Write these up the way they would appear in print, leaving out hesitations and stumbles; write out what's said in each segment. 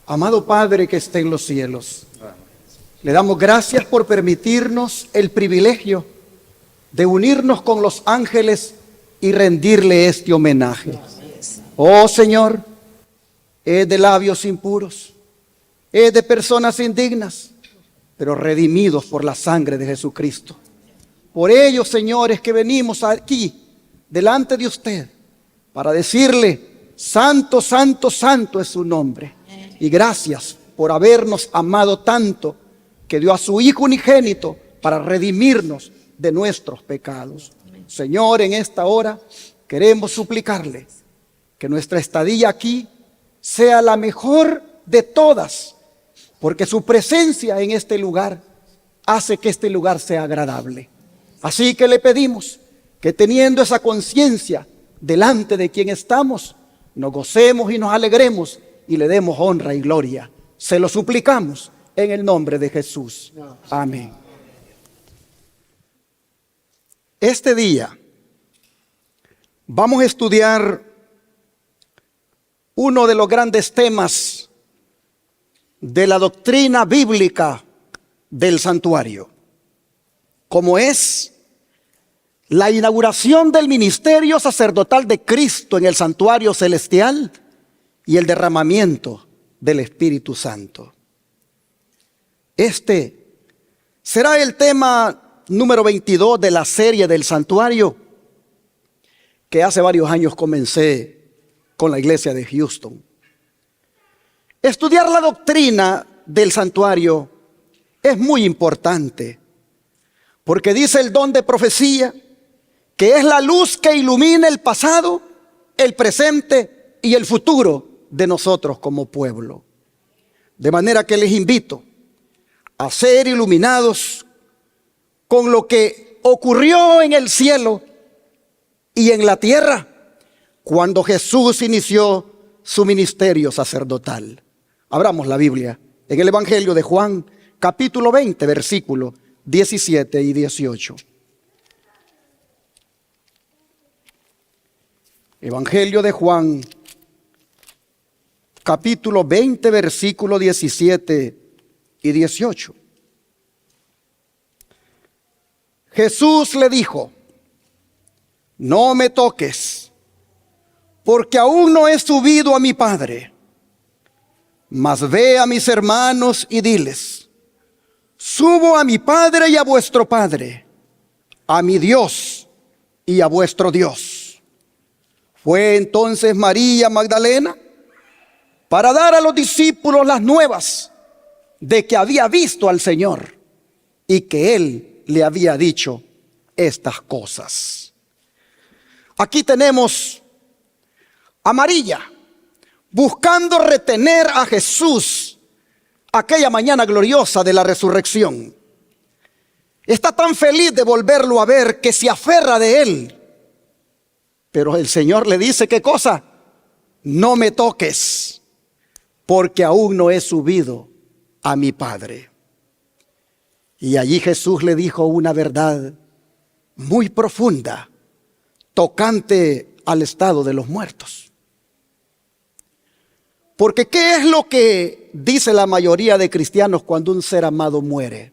Amado Padre que está en los cielos, le damos gracias por permitirnos el privilegio de unirnos con los ángeles y rendirle este homenaje. Oh Señor, es de labios impuros, es de personas indignas, pero redimidos por la sangre de Jesucristo. Por ello, señores, que venimos aquí delante de usted para decirle: santo, santo, santo es su nombre. Y gracias por habernos amado tanto que dio a su Hijo unigénito para redimirnos de nuestros pecados. Señor, en esta hora queremos suplicarle que nuestra estadía aquí sea la mejor de todas, porque su presencia en este lugar hace que este lugar sea agradable. Así que le pedimos que, teniendo esa conciencia delante de quien estamos, nos gocemos y nos alegremos y le demos honra y gloria. Se lo suplicamos en el nombre de Jesús. Amén. Este día vamos a estudiar uno de los grandes temas de la doctrina bíblica del santuario, como es la inauguración del ministerio sacerdotal de Cristo en el santuario celestial y el derramamiento del Espíritu Santo. Este será el tema número 22 de la serie del santuario que hace varios años comencé con la iglesia de Houston. Estudiar la doctrina del santuario es muy importante, porque dice el don de profecía que es la luz que ilumina el pasado, el presente y el futuro de nosotros como pueblo. De manera que les invito a ser iluminados con lo que ocurrió en el cielo y en la tierra cuando Jesús inició su ministerio sacerdotal. Abramos la Biblia en el Evangelio de Juan, capítulo 20, versículos 17 y 18. Evangelio de Juan, capítulo 20, versículos 17 y 18. Jesús le dijo: no me toques, porque aún no he subido a mi Padre. Mas ve a mis hermanos y diles: subo a mi Padre y a vuestro Padre, a mi Dios y a vuestro Dios. Fue entonces María Magdalena para dar a los discípulos las nuevas de que había visto al Señor y que Él le había dicho estas cosas. Aquí tenemos a María buscando retener a Jesús aquella mañana gloriosa de la resurrección. Está tan feliz de volverlo a ver que se aferra de él. Pero el Señor le dice: ¿qué cosa? No me toques, porque aún no he subido a mi Padre. Y allí Jesús le dijo una verdad muy profunda, tocante al estado de los muertos. Porque ¿qué es lo que dice la mayoría de cristianos cuando un ser amado muere?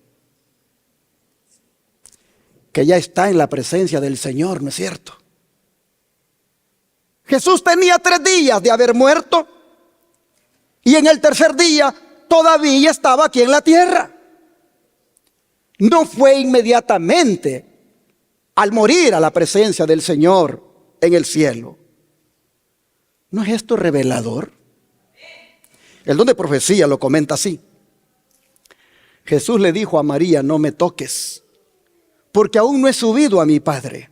Que ya está en la presencia del Señor, ¿no es cierto? Jesús tenía 3 días de haber muerto y en el tercer día todavía estaba aquí en la tierra. No fue inmediatamente al morir a la presencia del Señor en el cielo. ¿No es esto revelador? El don de profecía lo comenta así. Jesús le dijo a María: no me toques, porque aún no he subido a mi Padre.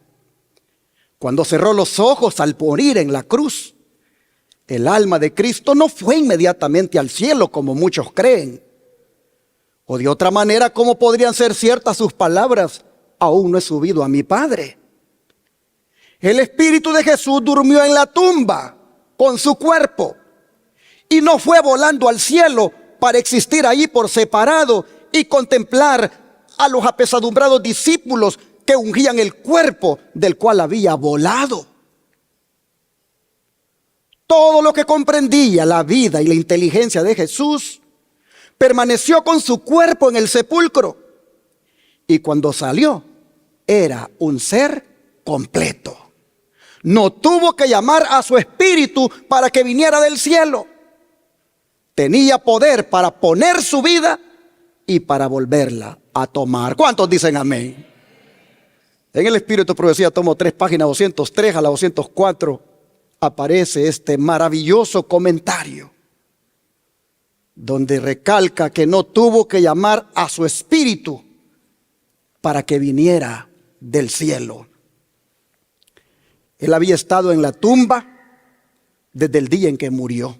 Cuando cerró los ojos al morir en la cruz, el alma de Cristo no fue inmediatamente al cielo como muchos creen. O de otra manera, ¿cómo podrían ser ciertas sus palabras? Aún no he subido a mi Padre. El Espíritu de Jesús durmió en la tumba con su cuerpo y no fue volando al cielo para existir ahí por separado y contemplar a los apesadumbrados discípulos que ungían el cuerpo del cual había volado. todo lo que comprendía la vida y la inteligencia de Jesús permaneció con su cuerpo en el sepulcro. Y cuando salió, era un ser completo. No tuvo que llamar a su espíritu para que viniera del cielo. Tenía poder para poner su vida y para volverla a tomar. ¿Cuántos dicen amén? En el Espíritu de Profecía, tomo 3, página 203 a la 204, aparece este maravilloso comentario donde recalca que no tuvo que llamar a su espíritu para que viniera del cielo. Él había estado en la tumba desde el día en que murió.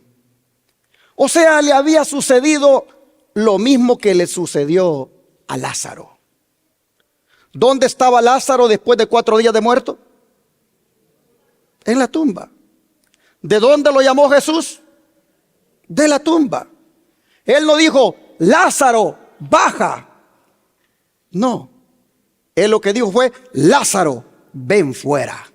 O sea, le había sucedido lo mismo que le sucedió a Lázaro. ¿Dónde estaba Lázaro después de 4 días de muerto? En la tumba. ¿De dónde lo llamó Jesús? De la tumba. Él no dijo, Lázaro, baja. No. Él lo que dijo fue, Lázaro, ven fuera.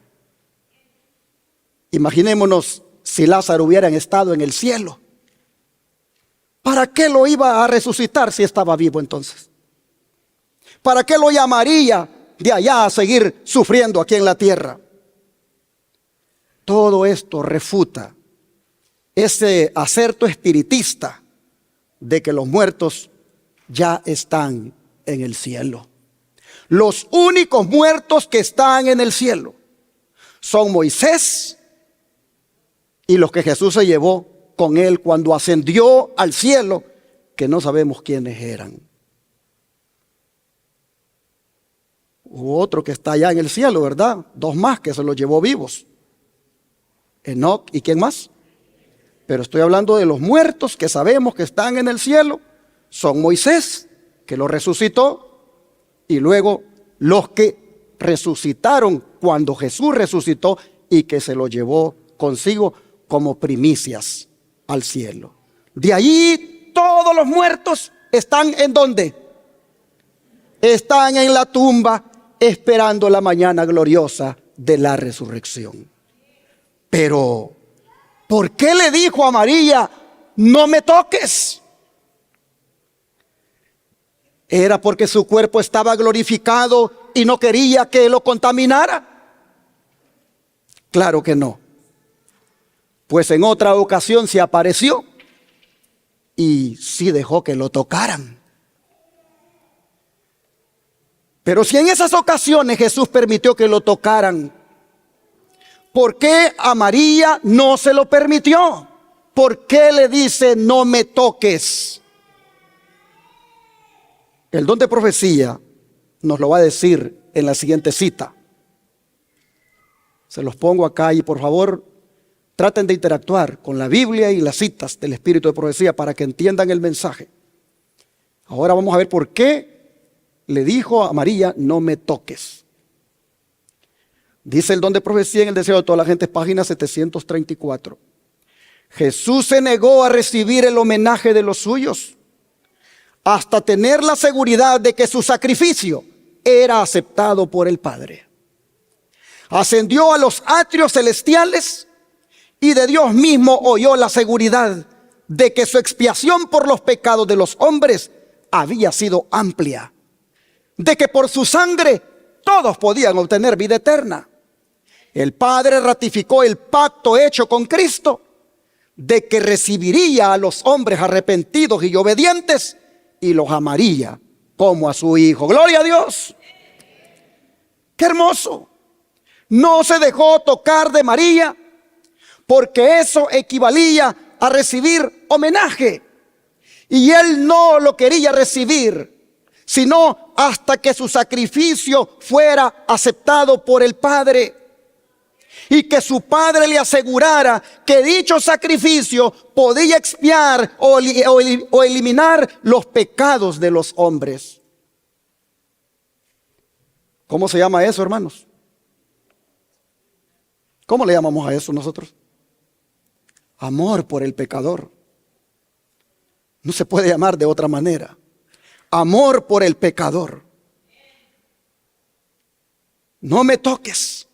Imaginémonos si Lázaro hubiera estado en el cielo. ¿Para qué lo iba a resucitar si estaba vivo entonces? ¿Para qué lo llamaría de allá a seguir sufriendo aquí en la tierra? Todo esto refuta ese acerto espiritista de que los muertos ya están en el cielo. Los únicos muertos que están en el cielo son Moisés y los que Jesús se llevó con él cuando ascendió al cielo, que no sabemos quiénes eran. Hubo otro que está allá en el cielo, ¿verdad? 2 más que se los llevó vivos. Enoc y ¿quién más? Pero estoy hablando de los muertos que sabemos que están en el cielo. Son Moisés, que lo resucitó, y luego los que resucitaron cuando Jesús resucitó y que se lo llevó consigo como primicias al cielo. De allí todos los muertos están ¿en dónde? Están en la tumba esperando la mañana gloriosa de la resurrección. Pero, ¿por qué le dijo a María, no me toques? ¿Era porque su cuerpo estaba glorificado y no quería que lo contaminara? Claro que no. Pues en otra ocasión se apareció y sí dejó que lo tocaran. Pero si en esas ocasiones Jesús permitió que lo tocaran, ¿por qué a María no se lo permitió? ¿Por qué le dice no me toques? El don de profecía nos lo va a decir en la siguiente cita. Se los pongo acá y por favor traten de interactuar con la Biblia y las citas del Espíritu de Profecía para que entiendan el mensaje. Ahora vamos a ver por qué le dijo a María, no me toques. Dice el don de profecía en el deseo de toda la gente, página 734. Jesús se negó a recibir el homenaje de los suyos hasta tener la seguridad de que su sacrificio era aceptado por el Padre. Ascendió a los atrios celestiales y de Dios mismo oyó la seguridad de que su expiación por los pecados de los hombres había sido amplia, de que por su sangre todos podían obtener vida eterna. El Padre ratificó el pacto hecho con Cristo de que recibiría a los hombres arrepentidos y obedientes y los amaría como a su Hijo. ¡Gloria a Dios! ¡Qué hermoso! No se dejó tocar de María porque eso equivalía a recibir homenaje. Y él no lo quería recibir, sino hasta que su sacrificio fuera aceptado por el Padre. Y que su Padre le asegurara que dicho sacrificio podía expiar o eliminar los pecados de los hombres. ¿Cómo se llama eso, hermanos? ¿Cómo le llamamos a eso nosotros? Amor por el pecador. No se puede llamar de otra manera. Amor por el pecador. No me toques.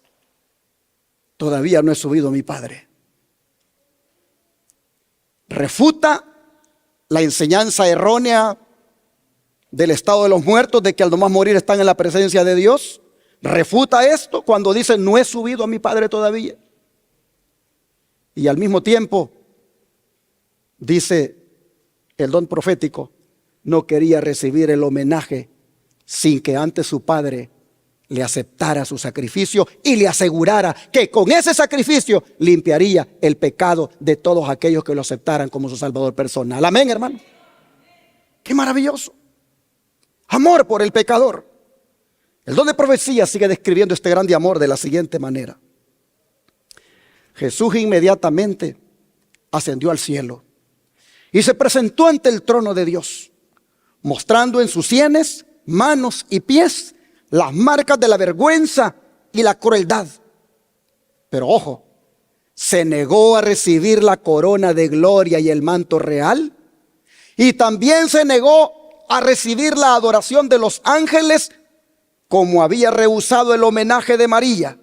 Todavía no he subido a mi Padre. refuta la enseñanza errónea del estado de los muertos, de que al nomás morir están en la presencia de Dios. Refuta esto cuando dice: no he subido a mi Padre todavía. Y al mismo tiempo dice el don profético: no quería recibir el homenaje sin que antes su Padre le aceptara su sacrificio y le asegurara que con ese sacrificio limpiaría el pecado de todos aquellos que lo aceptaran como su Salvador personal. Amén, hermano. Qué maravilloso. Amor por el pecador. El don de profecía sigue describiendo este grande amor de la siguiente manera: Jesús inmediatamente ascendió al cielo y se presentó ante el trono de Dios, mostrando en sus sienes, manos y pies las marcas de la vergüenza y la crueldad. Pero ojo, se negó a recibir la corona de gloria y el manto real, y también se negó a recibir la adoración de los ángeles, como había rehusado el homenaje de María,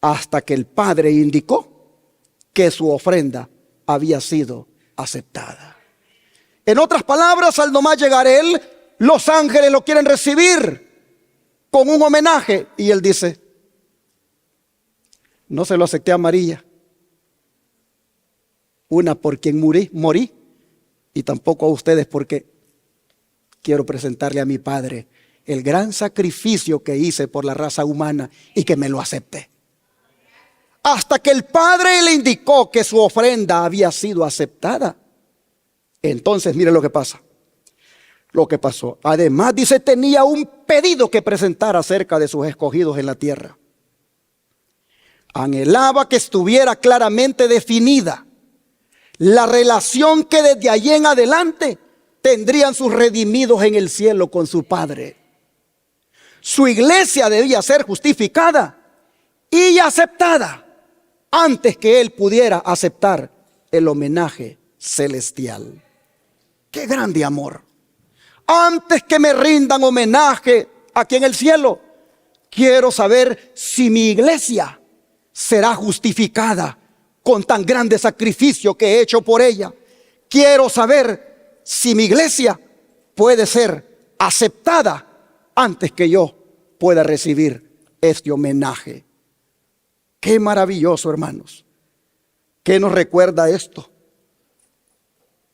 hasta que el Padre indicó que su ofrenda había sido aceptada. En otras palabras, al nomás llegar él, los ángeles lo quieren recibir con un homenaje, y él dice: no se lo acepté a María, una por quien morí, y tampoco a ustedes, porque quiero presentarle a mi Padre el gran sacrificio que hice por la raza humana y que me lo acepté. Hasta que el Padre le indicó que su ofrenda había sido aceptada. Entonces mire lo que pasa. Lo que pasó. Además, dice, tenía un pedido que presentar acerca de sus escogidos en la tierra. Anhelaba que estuviera claramente definida la relación que desde allí en adelante tendrían sus redimidos en el cielo con su Padre. Su iglesia debía ser justificada y aceptada antes que él pudiera aceptar el homenaje celestial. ¡Qué grande amor! Antes que me rindan homenaje aquí en el cielo, quiero saber si mi iglesia será justificada con tan grande sacrificio que he hecho por ella. Quiero saber si mi iglesia puede ser aceptada antes que yo pueda recibir este homenaje. Qué maravilloso, hermanos. ¿Qué nos recuerda esto?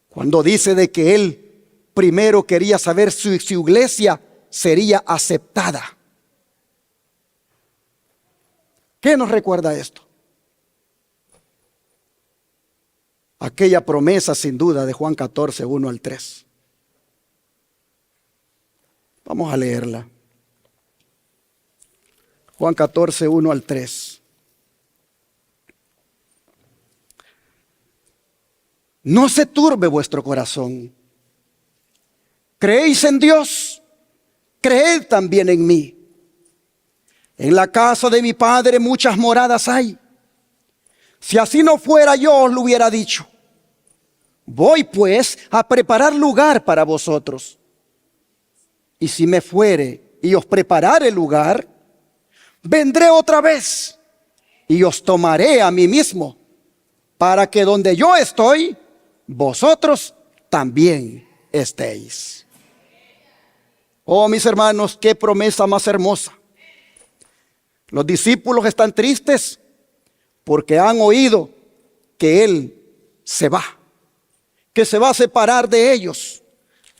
Cuando dice de que él primero quería saber si su iglesia sería aceptada. ¿Qué nos recuerda esto? Aquella promesa sin duda de Juan 14, 1 al 3. Vamos a leerla. Juan 14, 1 al 3. No se turbe vuestro corazón. ¿Creéis en Dios? Creed también en mí. En la casa de mi Padre muchas moradas hay. Si así no fuera, yo os lo hubiera dicho. Voy pues a preparar lugar para vosotros. Y si me fuere y os preparare lugar, vendré otra vez y os tomaré a mí mismo, para que donde yo estoy, vosotros también estéis. Oh, mis hermanos, qué promesa más hermosa. Los discípulos están tristes porque han oído que Él se va, que se va a separar de ellos.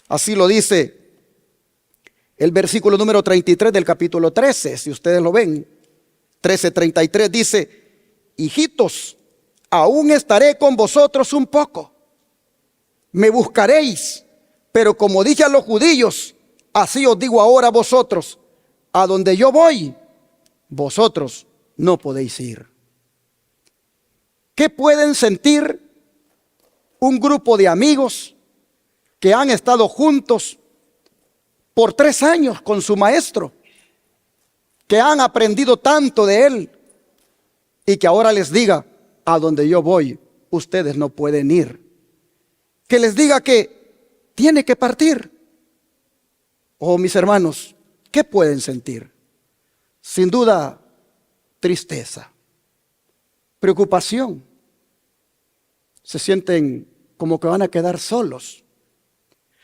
Así lo dice el versículo número 33 del capítulo 13, si ustedes lo ven. 13:33 dice: hijitos, aún estaré con vosotros un poco. Me buscaréis, pero como dije a los judíos, así os digo ahora a vosotros: a donde yo voy, vosotros no podéis ir. ¿Qué pueden sentir un grupo de amigos que han estado juntos por 3 años con su maestro, que han aprendido tanto de él, y que ahora les diga: a donde yo voy, ustedes no pueden ir? Que les diga que tiene que partir. Oh, mis hermanos, ¿qué pueden sentir? Sin duda, tristeza, preocupación. Se sienten como que van a quedar solos.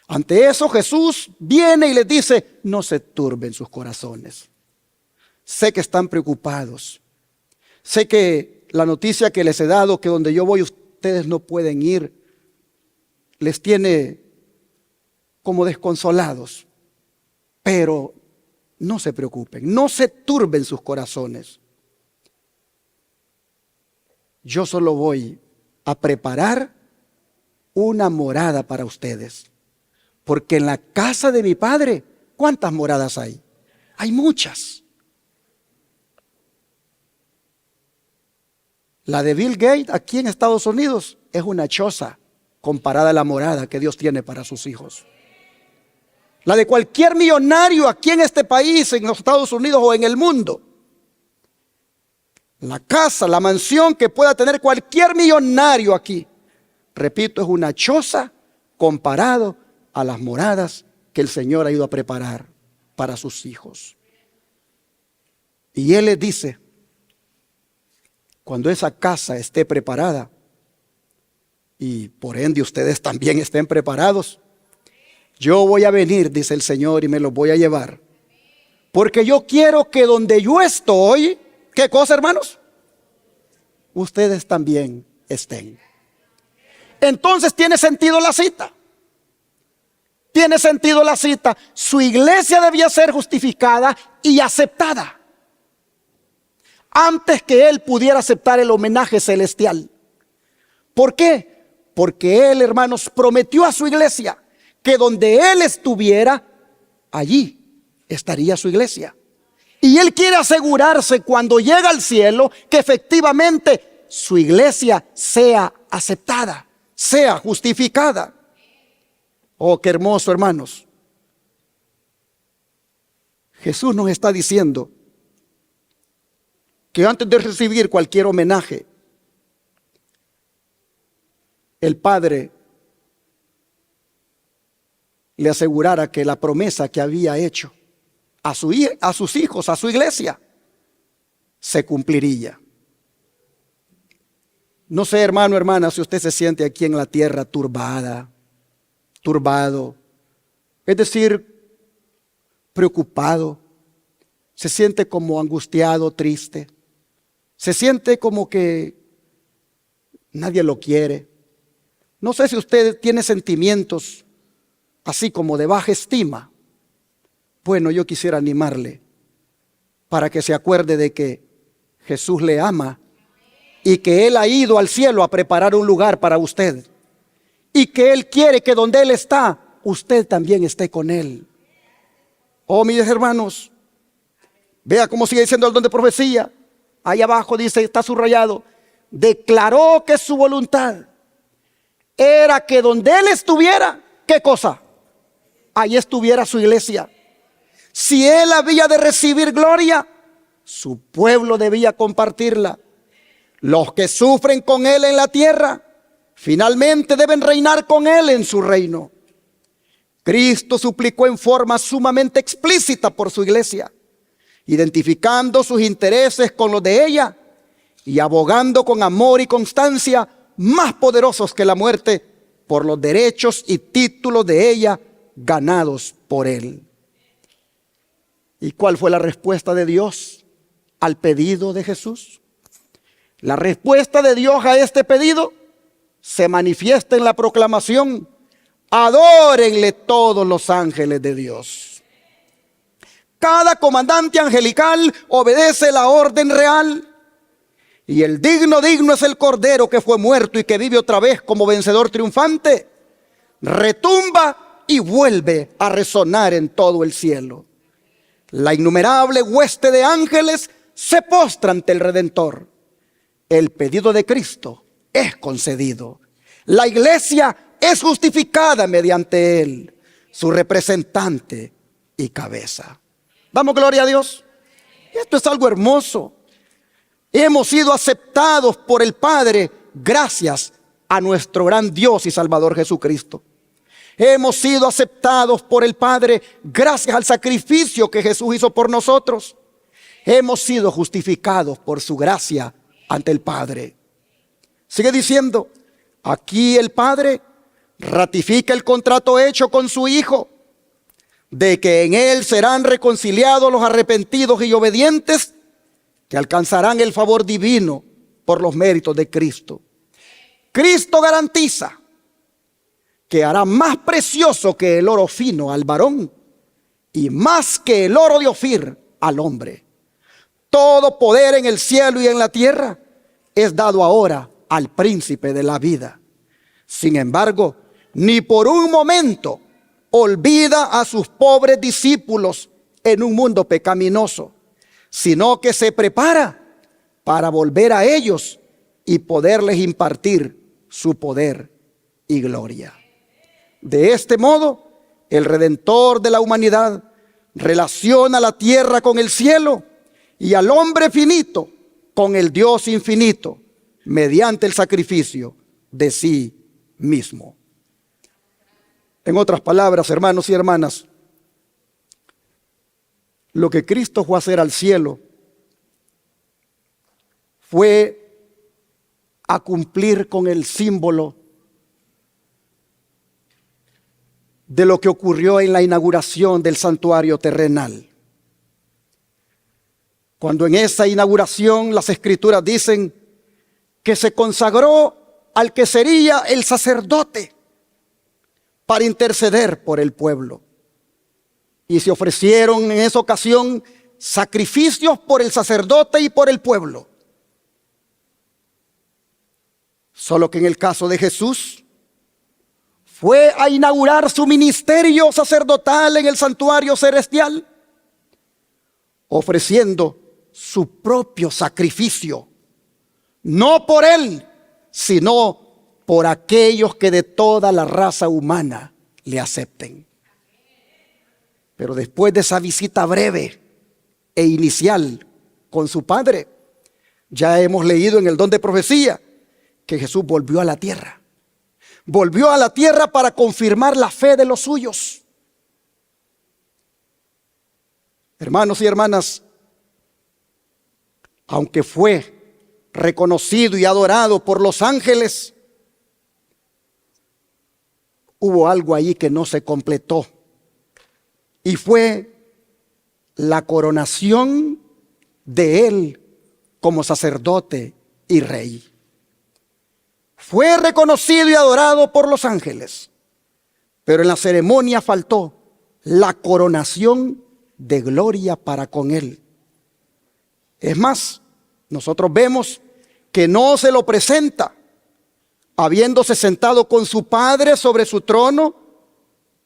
Ante eso Jesús viene y les dice: no se turben sus corazones. Sé que están preocupados. Sé que la noticia que les he dado, que donde yo voy ustedes no pueden ir, les tiene como desconsolados. Pero no se preocupen, no se turben sus corazones. Yo solo voy a preparar una morada para ustedes. Porque en la casa de mi Padre, ¿cuántas moradas hay? Hay muchas. La de Bill Gates aquí en Estados Unidos es una choza comparada a la morada que Dios tiene para sus hijos. La de cualquier millonario aquí en este país, en los Estados Unidos o en el mundo. La casa, la mansión que pueda tener cualquier millonario aquí, repito, es una choza comparado a las moradas que el Señor ha ido a preparar para sus hijos. Y Él les dice: cuando esa casa esté preparada, y por ende ustedes también estén preparados, yo voy a venir, dice el Señor, y me los voy a llevar. Porque yo quiero que donde yo estoy, ¿qué cosa, hermanos? Ustedes también estén. Entonces tiene sentido la cita. Tiene sentido la cita. Su iglesia debía ser justificada y aceptada antes que Él pudiera aceptar el homenaje celestial. ¿Por qué? Porque Él, hermanos, prometió a su iglesia que donde Él estuviera, allí estaría su iglesia. Y Él quiere asegurarse cuando llega al cielo que efectivamente su iglesia sea aceptada, sea justificada. Oh, qué hermoso, hermanos. Jesús nos está diciendo que antes de recibir cualquier homenaje, el Padre le asegurara que la promesa que había hecho a sus hijos, a su iglesia, se cumpliría. No sé, hermano, hermana, si usted se siente aquí en la tierra turbado, es decir, preocupado, se siente como angustiado, triste, se siente como que nadie lo quiere. No sé si usted tiene sentimientos así como de baja estima. Bueno, yo quisiera animarle para que se acuerde de que Jesús le ama y que Él ha ido al cielo a preparar un lugar para usted y que Él quiere que donde Él está, usted también esté con Él. Oh, mis hermanos, vea cómo sigue diciendo el don de profecía. Ahí abajo dice, está subrayado: declaró que su voluntad era que donde Él estuviera, ¿qué cosa? Ahí estuviera su iglesia. Si Él había de recibir gloria, su pueblo debía compartirla. Los que sufren con Él en la tierra, finalmente deben reinar con Él en su reino. Cristo suplicó en forma sumamente explícita por su iglesia, identificando sus intereses con los de ella y abogando con amor y constancia más poderosos que la muerte por los derechos y títulos de ella ganados por Él. ¿Y cuál fue la respuesta de Dios al pedido de Jesús? La respuesta de Dios a este pedido se manifiesta en la proclamación: adórenle todos los ángeles de Dios. Cada comandante angelical obedece la orden real. Y el digno es el Cordero que fue muerto y que vive otra vez como vencedor triunfante. Retumba y vuelve a resonar en todo el cielo. La innumerable hueste de ángeles se postra ante el Redentor. El pedido de Cristo es concedido. La iglesia es justificada mediante Él, su representante y cabeza. Damos gloria a Dios. Esto es algo hermoso. Hemos sido aceptados por el Padre gracias a nuestro gran Dios y Salvador Jesucristo. Hemos sido aceptados por el Padre gracias al sacrificio que Jesús hizo por nosotros. Hemos sido justificados por su gracia ante el Padre. Sigue diciendo: Aquí el Padre ratifica el contrato hecho con su Hijo, de que en Él serán reconciliados los arrepentidos y obedientes, que alcanzarán el favor divino por los méritos de Cristo. Cristo garantiza que hará más precioso que el oro fino al varón y más que el oro de Ofir al hombre. Todo poder en el cielo y en la tierra es dado ahora al príncipe de la vida. Sin embargo, ni por un momento olvida a sus pobres discípulos en un mundo pecaminoso, sino que se prepara para volver a ellos y poderles impartir su poder y gloria. De este modo, el Redentor de la humanidad relaciona la tierra con el cielo y al hombre finito con el Dios infinito mediante el sacrificio de sí mismo. En otras palabras, hermanos y hermanas, lo que Cristo fue a hacer al cielo fue a cumplir con el símbolo de lo que ocurrió en la inauguración del santuario terrenal. Cuando en esa inauguración las Escrituras dicen que se consagró al que sería el sacerdote para interceder por el pueblo. Y se ofrecieron en esa ocasión sacrificios por el sacerdote y por el pueblo. Solo que en el caso de Jesús, fue a inaugurar su ministerio sacerdotal en el santuario celestial, ofreciendo su propio sacrificio, no por él, sino por aquellos que de toda la raza humana le acepten. Pero después de esa visita breve e inicial con su Padre, ya hemos leído en el don de profecía que Jesús volvió a la tierra. Volvió a la tierra para confirmar la fe de los suyos. Hermanos y hermanas, aunque fue reconocido y adorado por los ángeles, hubo algo ahí que no se completó. Y fue la coronación de él como sacerdote y rey. Fue reconocido y adorado por los ángeles, pero en la ceremonia faltó la coronación de gloria para con él. Es más, nosotros vemos que no se lo presenta, habiéndose sentado con su Padre sobre su trono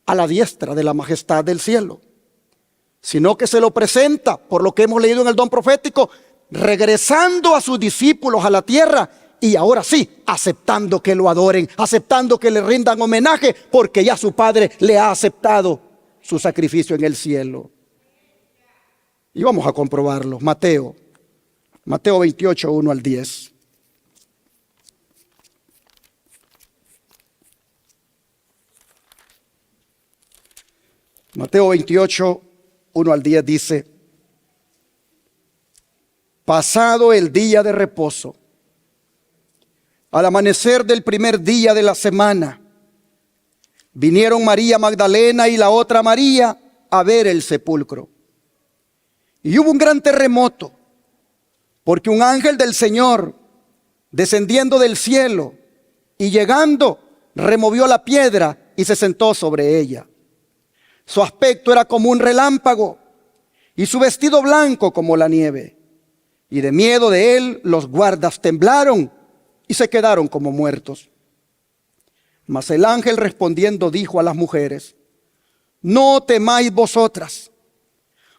a la diestra de la majestad del cielo, sino que se lo presenta, por lo que hemos leído en el don profético, regresando a sus discípulos a la tierra. Y ahora sí, aceptando que lo adoren, aceptando que le rindan homenaje, porque ya su Padre le ha aceptado su sacrificio en el cielo. Y vamos a comprobarlo. Mateo 28, 1 al 10. Mateo 28, 1 al 10 dice: pasado el día de reposo, al amanecer del primer día de la semana, vinieron María Magdalena y la otra María a ver el sepulcro. Y hubo un gran terremoto, porque un ángel del Señor, descendiendo del cielo y llegando, removió la piedra y se sentó sobre ella. Su aspecto era como un relámpago y su vestido blanco como la nieve. Y de miedo de él los guardas temblaron y se quedaron como muertos. Mas el ángel respondiendo dijo a las mujeres: no temáis vosotras,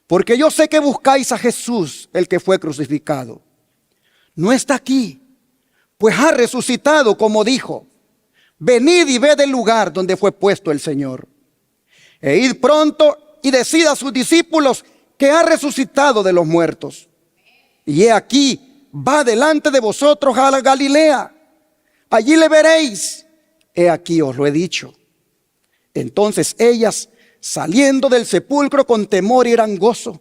porque yo sé que buscáis a Jesús, el que fue crucificado. No está aquí, pues ha resucitado como dijo. Venid y ved el lugar donde fue puesto el Señor. E id pronto y decid a sus discípulos que ha resucitado de los muertos. Y he aquí, va delante de vosotros a la Galilea. Allí le veréis. He aquí os lo he dicho. Entonces ellas, saliendo del sepulcro con temor y gran gozo,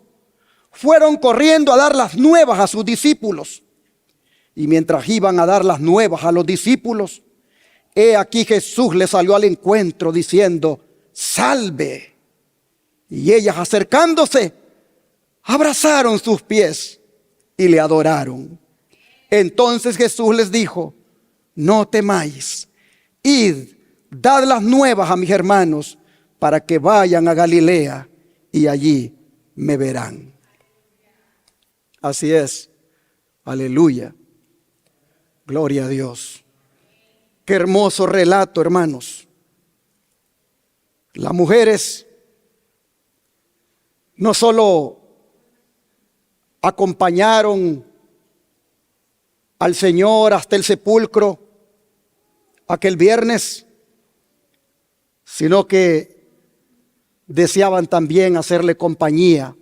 fueron corriendo a dar las nuevas a sus discípulos. Y mientras iban a dar las nuevas a los discípulos, he aquí Jesús le salió al encuentro diciendo: salve. Y ellas, acercándose, abrazaron sus pies y le adoraron. Entonces Jesús les dijo: no temáis, id, dad las nuevas a mis hermanos, para que vayan a Galilea y allí me verán. Así es. Aleluya. Gloria a Dios. Qué hermoso relato, hermanos. Las mujeres no solo acompañaron al Señor hasta el sepulcro aquel viernes, sino que deseaban también hacerle compañía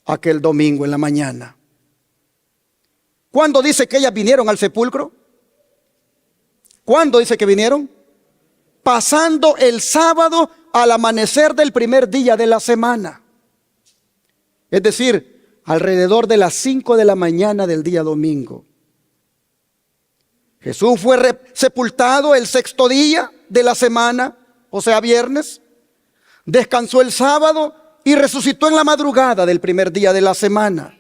aquel domingo en la mañana. ¿Cuándo dice que ellas vinieron al sepulcro? ¿Cuándo dice que vinieron? Pasando el sábado al amanecer del primer día de la semana. Es decir, alrededor de las 5 de la mañana del día domingo. Jesús fue sepultado el sexto día de la semana, o sea, viernes. Descansó el sábado y resucitó en la madrugada del primer día de la semana.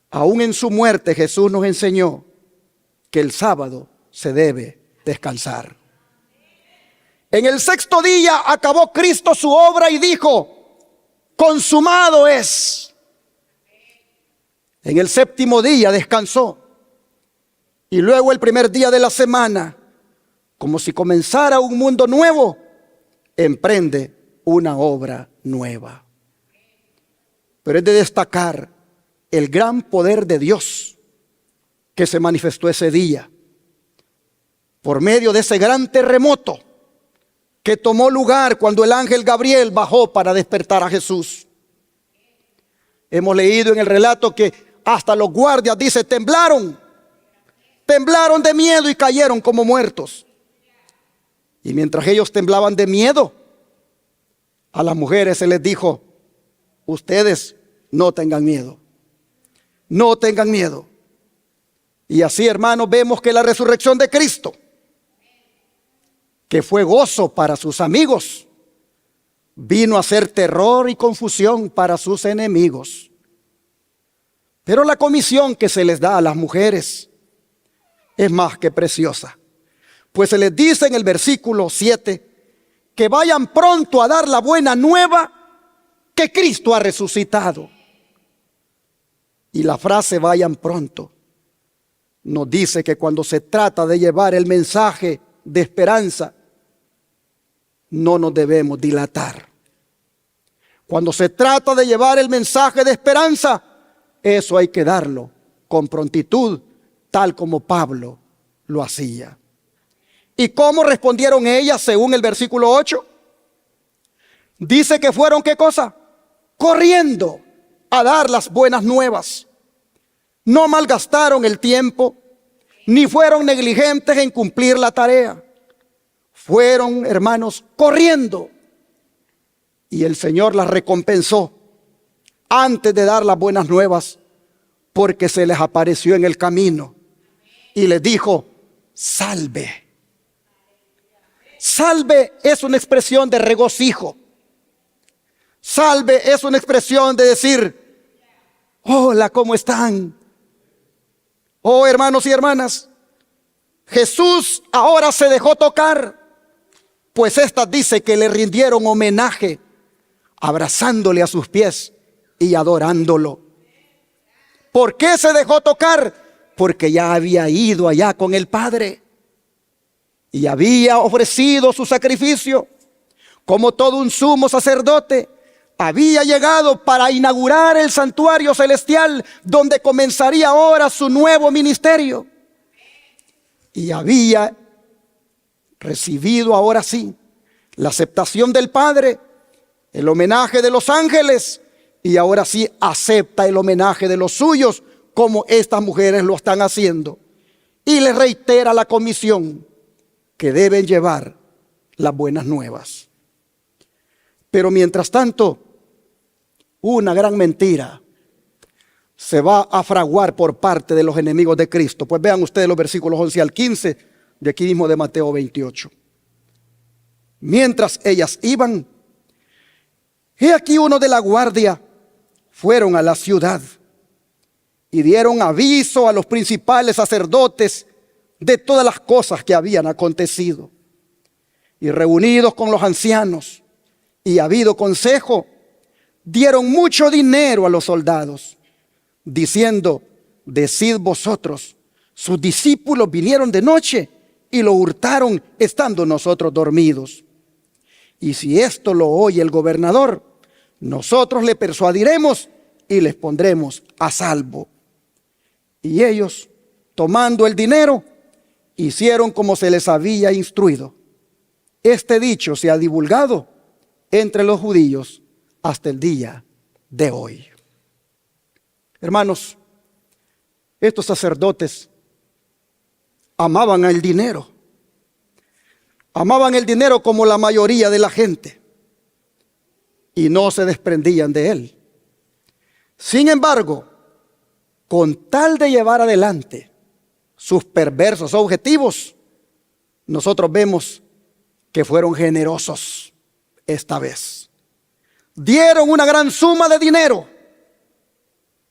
Aún en su muerte Jesús nos enseñó que el sábado se debe descansar. En el sexto día acabó Cristo su obra y dijo: consumado es. En el séptimo día descansó. Y luego el primer día de la semana, como si comenzara un mundo nuevo, emprende una obra nueva. Pero es de destacar el gran poder de Dios que se manifestó ese día por medio de ese gran terremoto que tomó lugar cuando el ángel Gabriel bajó para despertar a Jesús. Hemos leído en el relato que hasta los guardias, dice, temblaron de miedo y cayeron como muertos. Y mientras ellos temblaban de miedo, a las mujeres se les dijo: ustedes no tengan miedo. No tengan miedo. Y así, hermanos, vemos que la resurrección de Cristo, que fue gozo para sus amigos, vino a ser terror y confusión para sus enemigos. Pero la comisión que se les da a las mujeres es más que preciosa. Pues se les dice en el versículo 7 que vayan pronto a dar la buena nueva que Cristo ha resucitado. Y la frase vayan pronto nos dice que cuando se trata de llevar el mensaje de esperanza, no nos debemos dilatar. Cuando se trata de llevar el mensaje de esperanza, eso hay que darlo con prontitud, tal como Pablo lo hacía. ¿Y cómo respondieron ellas según el versículo 8? Dice que fueron, ¿qué cosa? Corriendo a dar las buenas nuevas. No malgastaron el tiempo, ni fueron negligentes en cumplir la tarea. Fueron, hermanos, corriendo. Y el Señor las recompensó antes de dar las buenas nuevas, porque se les apareció en el camino y les dijo: salve. Salve es una expresión de regocijo. Salve es una expresión de decir: hola, ¿cómo están? Oh, hermanos y hermanas, Jesús ahora se dejó tocar, pues éstas dice que le rindieron homenaje, abrazándole a sus pies y adorándolo. ¿Por qué se dejó tocar? Porque ya había ido allá con el Padre y había ofrecido su sacrificio como todo un sumo sacerdote. Había llegado para inaugurar el santuario celestial donde comenzaría ahora su nuevo ministerio. Y había recibido ahora sí la aceptación del Padre, el homenaje de los ángeles, y ahora sí acepta el homenaje de los suyos, como estas mujeres lo están haciendo. Y les reitera la comisión que deben llevar las buenas nuevas. Pero mientras tanto, una gran mentira se va a fraguar por parte de los enemigos de Cristo. Pues vean ustedes los versículos 11 al 15 de aquí mismo de Mateo 28. Mientras ellas iban, he aquí uno de la guardia fueron a la ciudad y dieron aviso a los principales sacerdotes de todas las cosas que habían acontecido. Y reunidos con los ancianos y habido consejo, dieron mucho dinero a los soldados, diciendo: decid vosotros, sus discípulos vinieron de noche y lo hurtaron estando nosotros dormidos. Y si esto lo oye el gobernador, nosotros le persuadiremos y les pondremos a salvo. Y ellos, tomando el dinero, hicieron como se les había instruido. Este dicho se ha divulgado entre los judíos hasta el día de hoy. Hermanos, estos sacerdotes amaban el dinero. Amaban el dinero como la mayoría de la gente y no se desprendían de él. Sin embargo, con tal de llevar adelante sus perversos objetivos, nosotros vemos que fueron generosos esta vez. Dieron una gran suma de dinero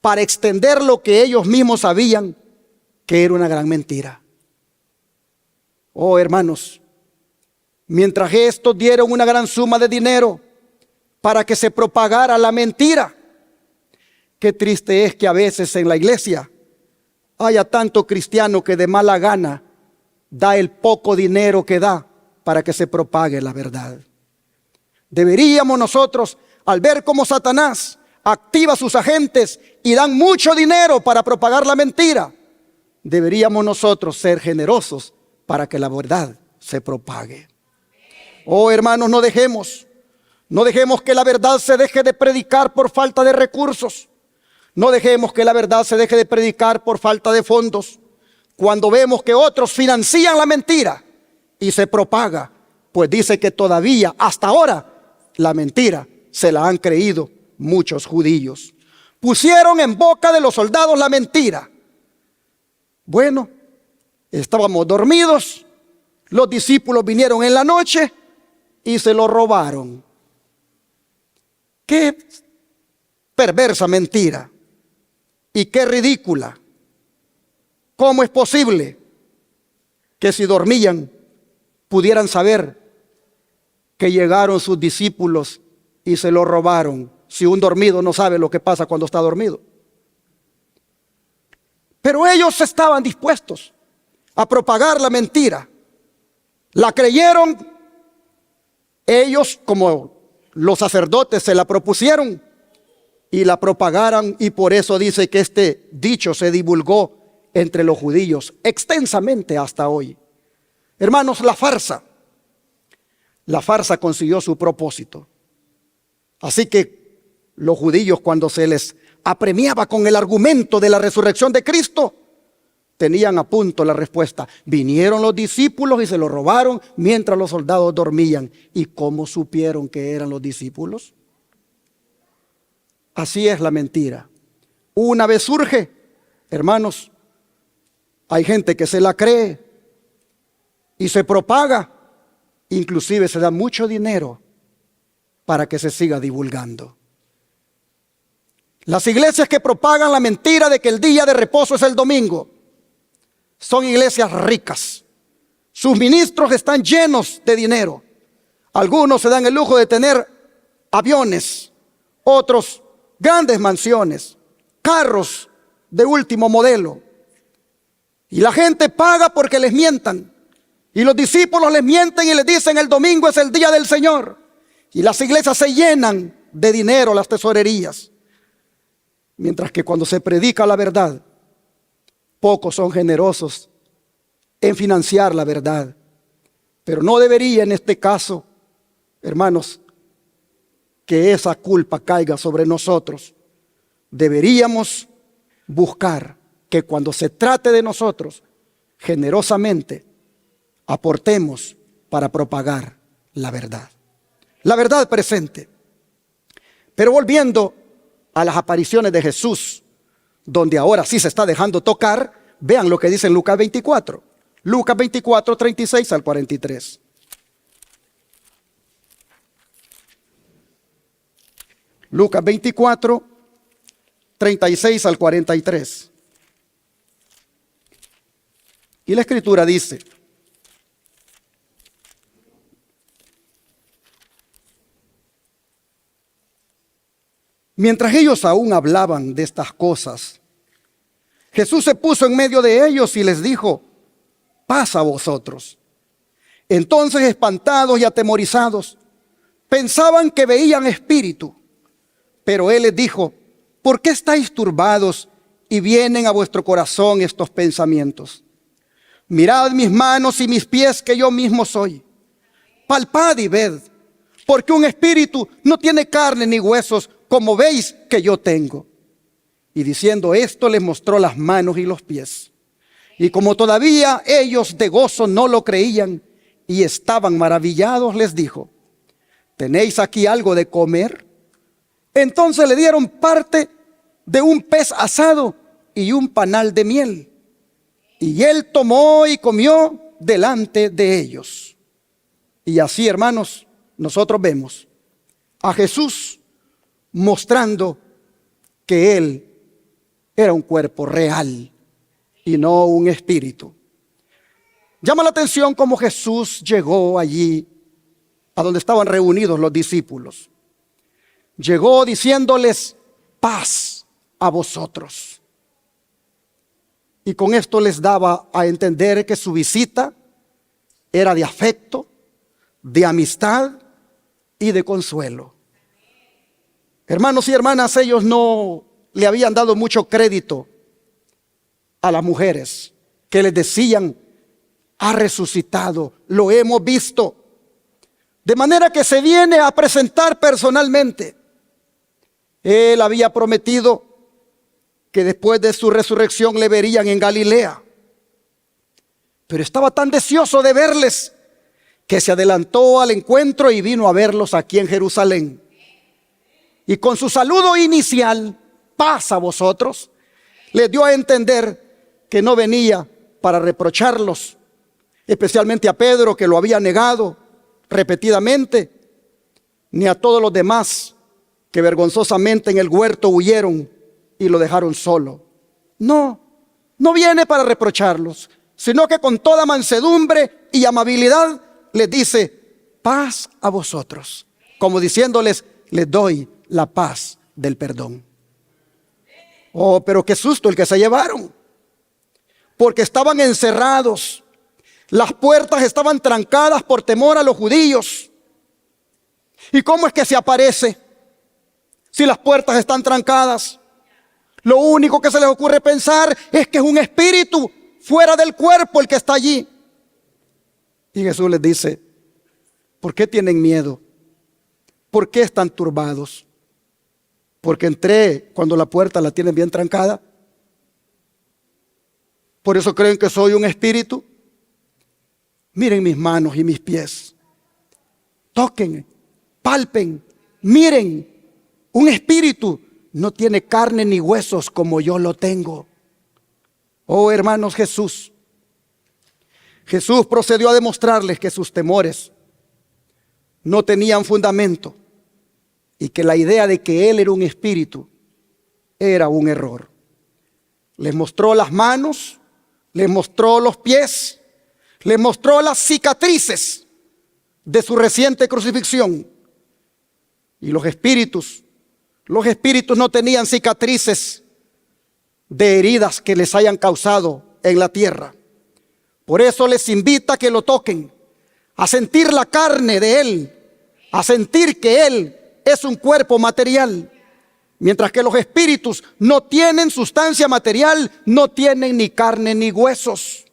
para extender lo que ellos mismos sabían que era una gran mentira. Oh, hermanos, mientras estos dieron una gran suma de dinero para que se propagara la mentira, qué triste es que a veces en la iglesia haya tanto cristiano que de mala gana da el poco dinero que da para que se propague la verdad. Deberíamos nosotros, al ver cómo Satanás activa a sus agentes y dan mucho dinero para propagar la mentira, deberíamos nosotros ser generosos para que la verdad se propague. Oh, hermanos, no dejemos que la verdad se deje de predicar por falta de recursos. No dejemos que la verdad se deje de predicar por falta de fondos. Cuando vemos que otros financian la mentira y se propaga, pues dice que todavía hasta ahora la mentira se la han creído muchos judíos. Pusieron en boca de los soldados la mentira. Bueno, estábamos dormidos, los discípulos vinieron en la noche y se lo robaron. Qué perversa mentira y qué ridícula. ¿Cómo es posible que si dormían pudieran saber que llegaron sus discípulos y se lo robaron? Si un dormido no sabe lo que pasa cuando está dormido. Pero ellos estaban dispuestos a propagar la mentira. La creyeron. Ellos, como los sacerdotes, se la propusieron y la propagaron, y por eso dice que este dicho se divulgó entre los judíos extensamente hasta hoy. Hermanos, la farsa consiguió su propósito. Así que los judíos, cuando se les apremiaba con el argumento de la resurrección de Cristo, tenían a punto la respuesta. Vinieron los discípulos y se lo robaron mientras los soldados dormían. ¿Y cómo supieron que eran los discípulos? Así es la mentira. Una vez surge, hermanos, hay gente que se la cree y se propaga. Inclusive se da mucho dinero para que se siga divulgando. Las iglesias que propagan la mentira de que el día de reposo es el domingo son iglesias ricas. Sus ministros están llenos de dinero. Algunos se dan el lujo de tener aviones, otros grandes mansiones, carros de último modelo. Y la gente paga porque les mientan. Y los discípulos les mienten y les dicen: el domingo es el día del Señor. Y las iglesias se llenan de dinero, las tesorerías. Mientras que cuando se predica la verdad, pocos son generosos en financiar la verdad. Pero no debería en este caso, hermanos, que esa culpa caiga sobre nosotros. Deberíamos buscar que cuando se trate de nosotros, generosamente aportemos para propagar la verdad presente. Pero volviendo a las apariciones de Jesús, donde ahora sí se está dejando tocar, vean lo que dice en Lucas 24. Lucas 24, 36 al 43. Lucas 24, 36 al 43. Y la escritura dice: mientras ellos aún hablaban de estas cosas, Jesús se puso en medio de ellos y les dijo: paz a vosotros. Entonces, espantados y atemorizados, pensaban que veían espíritu. Pero él les dijo: ¿por qué estáis turbados y vienen a vuestro corazón estos pensamientos? Mirad mis manos y mis pies, que yo mismo soy. Palpad y ved, porque un espíritu no tiene carne ni huesos, como veis que yo tengo. Y diciendo esto, les mostró las manos y los pies. Y como todavía ellos de gozo no lo creían y estaban maravillados, les dijo: ¿tenéis aquí algo de comer? Entonces le dieron parte de un pez asado y un panal de miel. Y él tomó y comió delante de ellos. Y así, hermanos, nosotros vemos a Jesús mostrando que él era un cuerpo real y no un espíritu. Llama la atención cómo Jesús llegó allí a donde estaban reunidos los discípulos. Llegó diciéndoles: paz a vosotros. Y con esto les daba a entender que su visita era de afecto, de amistad y de consuelo. Hermanos y hermanas, ellos no le habían dado mucho crédito a las mujeres que les decían: ha resucitado, lo hemos visto. De manera que se viene a presentar personalmente. Él había prometido que después de su resurrección le verían en Galilea. Pero estaba tan deseoso de verles que se adelantó al encuentro y vino a verlos aquí en Jerusalén. Y con su saludo inicial, paz a vosotros, les dio a entender que no venía para reprocharlos, especialmente a Pedro, que lo había negado repetidamente, ni a todos los demás que vergonzosamente en el huerto huyeron y lo dejaron solo. No viene para reprocharlos, sino que con toda mansedumbre y amabilidad les dice: paz a vosotros, como diciéndoles: les doy la paz del perdón. Oh, pero qué susto el que se llevaron, porque estaban encerrados, las puertas estaban trancadas por temor a los judíos. ¿Y cómo es que se aparece si las puertas están trancadas? Lo único que se les ocurre pensar es que es un espíritu fuera del cuerpo el que está allí. Y Jesús les dice: ¿por qué tienen miedo? ¿Por qué están turbados? ¿Porque entré cuando la puerta la tienen bien trancada? ¿Por eso creen que soy un espíritu? Miren mis manos y mis pies. Toquen, palpen, miren. Un espíritu no tiene carne ni huesos como yo lo tengo. Oh, hermanos, Jesús procedió a demostrarles que sus temores no tenían fundamento y que la idea de que él era un espíritu era un error. Les mostró las manos, les mostró los pies, les mostró las cicatrices de su reciente crucifixión. Y los espíritus no tenían cicatrices de heridas que les hayan causado en la tierra. Por eso les invita a que lo toquen, a sentir la carne de él, a sentir que él es un cuerpo material. Mientras que los espíritus no tienen sustancia material, no tienen ni carne ni huesos.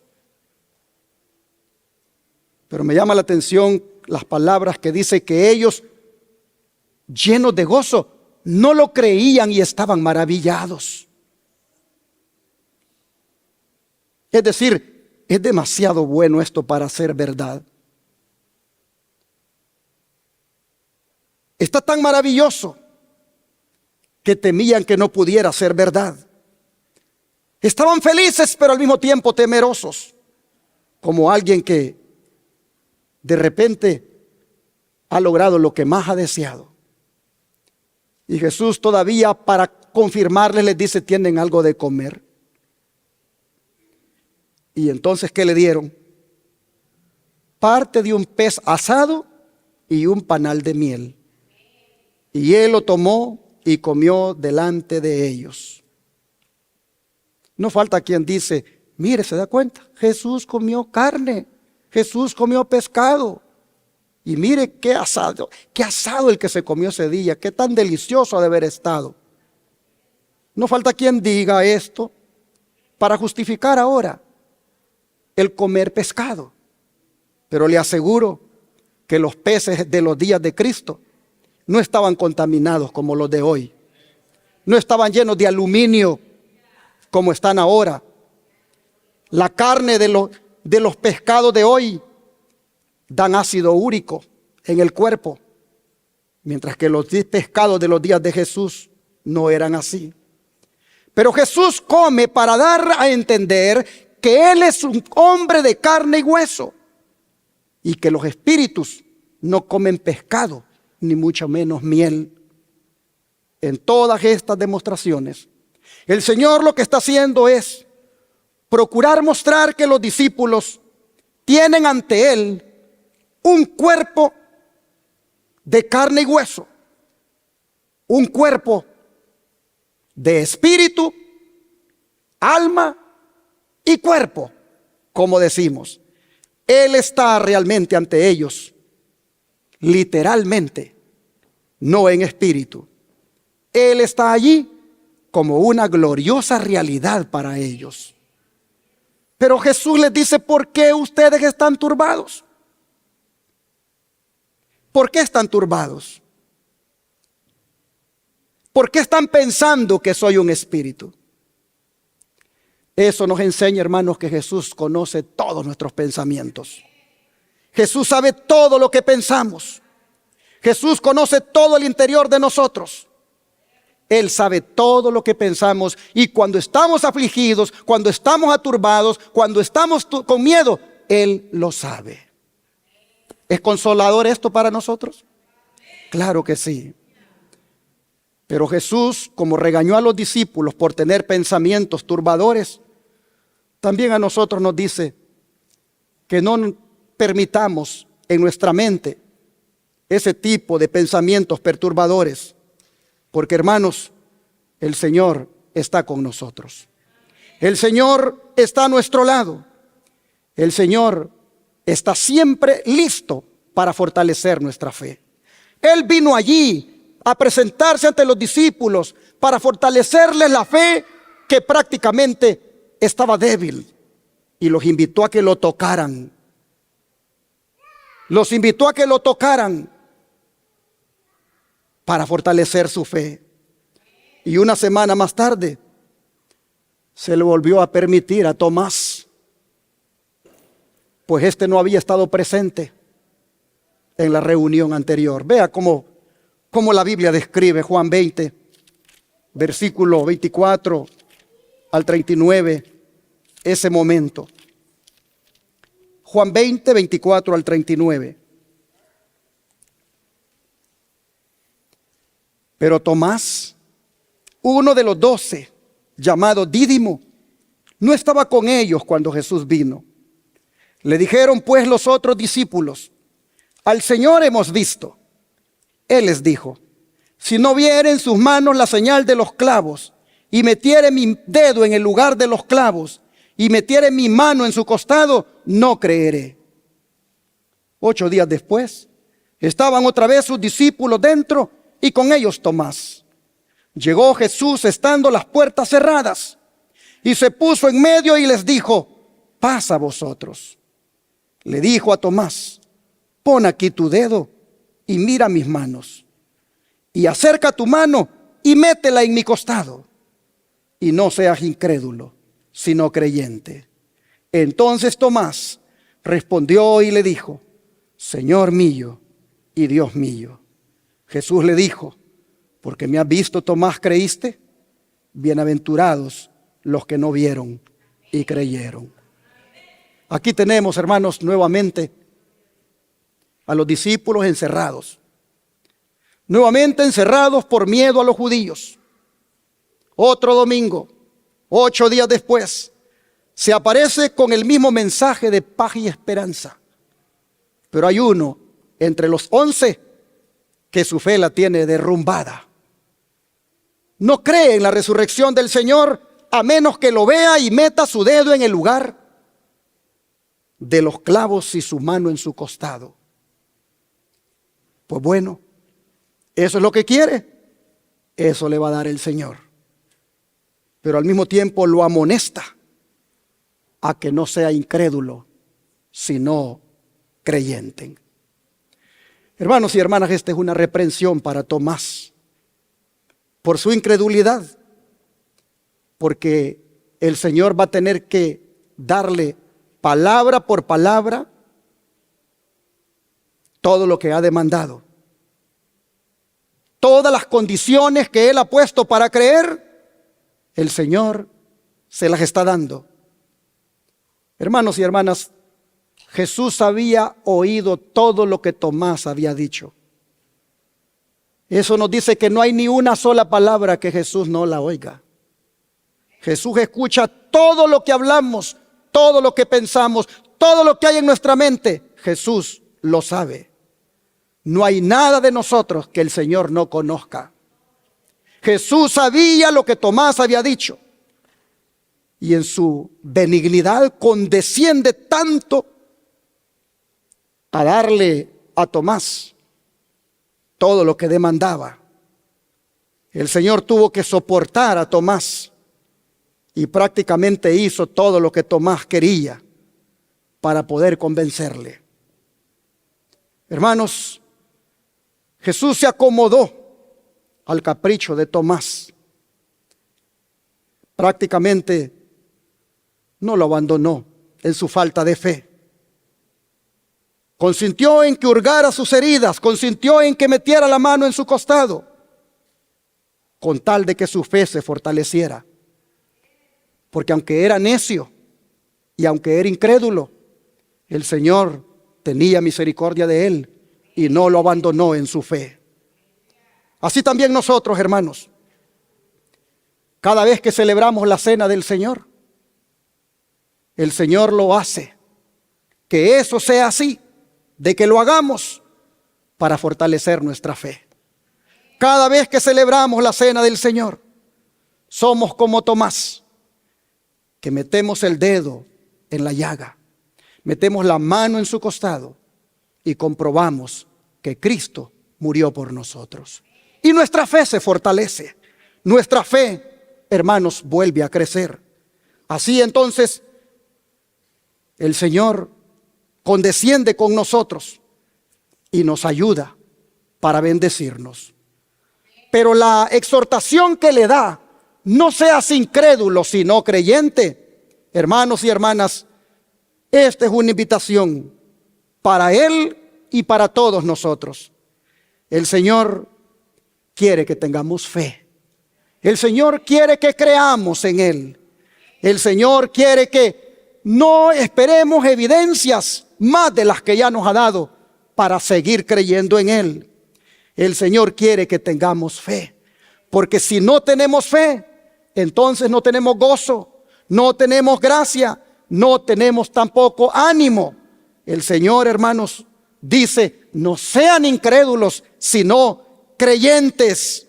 Pero me llama la atención las palabras que dice que ellos, llenos de gozo, no lo creían y estaban maravillados. Es decir, es demasiado bueno esto para ser verdad. Está tan maravilloso que temían que no pudiera ser verdad. Estaban felices, pero al mismo tiempo temerosos. como alguien que de repente ha logrado lo que más ha deseado. Y Jesús todavía, para confirmarles, les dice: ¿tienen algo de comer? Y entonces, ¿qué le dieron? Parte de un pez asado y un panal de miel. Y él lo tomó y comió delante de ellos. No falta quien dice: mire, ¿se da cuenta? Jesús comió carne, Jesús comió pescado. Y mire qué asado el que se comió ese día, qué tan delicioso ha de haber estado. No falta quien diga esto para justificar ahora el comer pescado. Pero le aseguro que los peces de los días de Cristo no estaban contaminados como los de hoy. No estaban llenos de aluminio como están ahora. La carne de los pescados de hoy dan ácido úrico en el cuerpo, mientras que los pescados de los días de Jesús no eran así. Pero Jesús come para dar a entender que Él es un hombre de carne y hueso, y que los espíritus no comen pescado, ni mucho menos miel. En todas estas demostraciones, el Señor lo que está haciendo es procurar mostrar que los discípulos tienen ante Él un cuerpo de carne y hueso, un cuerpo de espíritu, alma y cuerpo, como decimos. Él está realmente ante ellos, literalmente, no en espíritu. Él está allí como una gloriosa realidad para ellos. Pero Jesús les dice: ¿por qué ustedes están turbados? ¿Por qué están turbados? ¿Por qué están pensando que soy un espíritu? Eso nos enseña, hermanos, que Jesús conoce todos nuestros pensamientos. Jesús sabe todo lo que pensamos. Jesús conoce todo el interior de nosotros. Él sabe todo lo que pensamos, y cuando estamos afligidos, cuando estamos aturbados, cuando estamos con miedo, Él lo sabe. ¿Es consolador esto para nosotros? Claro que sí. Pero Jesús, como regañó a los discípulos por tener pensamientos turbadores, también a nosotros nos dice que no permitamos en nuestra mente ese tipo de pensamientos perturbadores, porque, hermanos, el Señor está con nosotros. El Señor está a nuestro lado. El Señor está siempre listo para fortalecer nuestra fe. Él vino allí a presentarse ante los discípulos para fortalecerles la fe, que prácticamente estaba débil, y los invitó a que lo tocaran. Los invitó a que lo tocaran para fortalecer su fe. Y una semana más tarde se le volvió a permitir a Tomás, pues este no había estado presente en la reunión anterior. Vea cómo la Biblia describe Juan 20, versículo 24 al 39, ese momento. Juan 20, 24 al 39. Pero Tomás, uno de los 12, llamado Dídimo, no estaba con ellos cuando Jesús vino. Le dijeron pues los otros discípulos: al Señor hemos visto. Él les dijo: si no viere en sus manos la señal de los clavos, y metiere mi dedo en el lugar de los clavos, y metiere mi mano en su costado, no creeré. 8 días después, estaban otra vez sus discípulos dentro, y con ellos Tomás. Llegó Jesús estando las puertas cerradas, y se puso en medio y les dijo: paz a vosotros. Le dijo a Tomás: pon aquí tu dedo y mira mis manos, y acerca tu mano y métela en mi costado, y no seas incrédulo, sino creyente. Entonces Tomás respondió y le dijo: Señor mío y Dios mío. Jesús le dijo: porque me has visto, Tomás, creíste. Bienaventurados los que no vieron y creyeron. Aquí tenemos, hermanos, nuevamente a los discípulos encerrados. Nuevamente encerrados por miedo a los judíos. Otro domingo, 8 días después, se aparece con el mismo mensaje de paz y esperanza. Pero hay uno entre los 11 que su fe la tiene derrumbada. No cree en la resurrección del Señor a menos que lo vea y meta su dedo en el lugar de los clavos y su mano en su costado. Pues bueno, eso es lo que quiere, eso le va a dar el Señor. Pero al mismo tiempo lo amonesta a que no sea incrédulo, sino creyente. Hermanos y hermanas, esta es una reprensión para Tomás por su incredulidad, porque el Señor va a tener que darle palabra por palabra todo lo que ha demandado. Todas las condiciones que Él ha puesto para creer, el Señor se las está dando. Hermanos y hermanas, Jesús había oído todo lo que Tomás había dicho. Eso nos dice que no hay ni una sola palabra que Jesús no la oiga. Jesús escucha todo lo que hablamos, todo lo que pensamos, todo lo que hay en nuestra mente. Jesús lo sabe. No hay nada de nosotros que el Señor no conozca. Jesús sabía lo que Tomás había dicho. Y en su benignidad condesciende tanto a darle a Tomás todo lo que demandaba. El Señor tuvo que soportar a Tomás y prácticamente hizo todo lo que Tomás quería para poder convencerle. Hermanos, Jesús se acomodó al capricho de Tomás. Prácticamente no lo abandonó en su falta de fe. Consintió en que hurgara sus heridas, consintió en que metiera la mano en su costado, con tal de que su fe se fortaleciera. Porque aunque era necio y aunque era incrédulo, el Señor tenía misericordia de él y no lo abandonó en su fe. Así también nosotros, hermanos, cada vez que celebramos la cena del Señor, el Señor lo hace. Que eso sea así, de que lo hagamos para fortalecer nuestra fe. Cada vez que celebramos la cena del Señor, somos como Tomás, que metemos el dedo en la llaga, metemos la mano en su costado y comprobamos que Cristo murió por nosotros. Y nuestra fe se fortalece. Nuestra fe, hermanos, vuelve a crecer. Así entonces, el Señor condesciende con nosotros y nos ayuda para bendecirnos. Pero la exhortación que le da, no seas incrédulo, sino creyente. Hermanos y hermanas, esta es una invitación para Él y para todos nosotros. El Señor quiere que tengamos fe. El Señor quiere que creamos en Él. El Señor quiere que no esperemos evidencias más de las que ya nos ha dado para seguir creyendo en Él. El Señor quiere que tengamos fe, porque si no tenemos fe, entonces no tenemos gozo, no tenemos gracia, no tenemos tampoco ánimo. El Señor, hermanos, dice, no sean incrédulos, sino creyentes.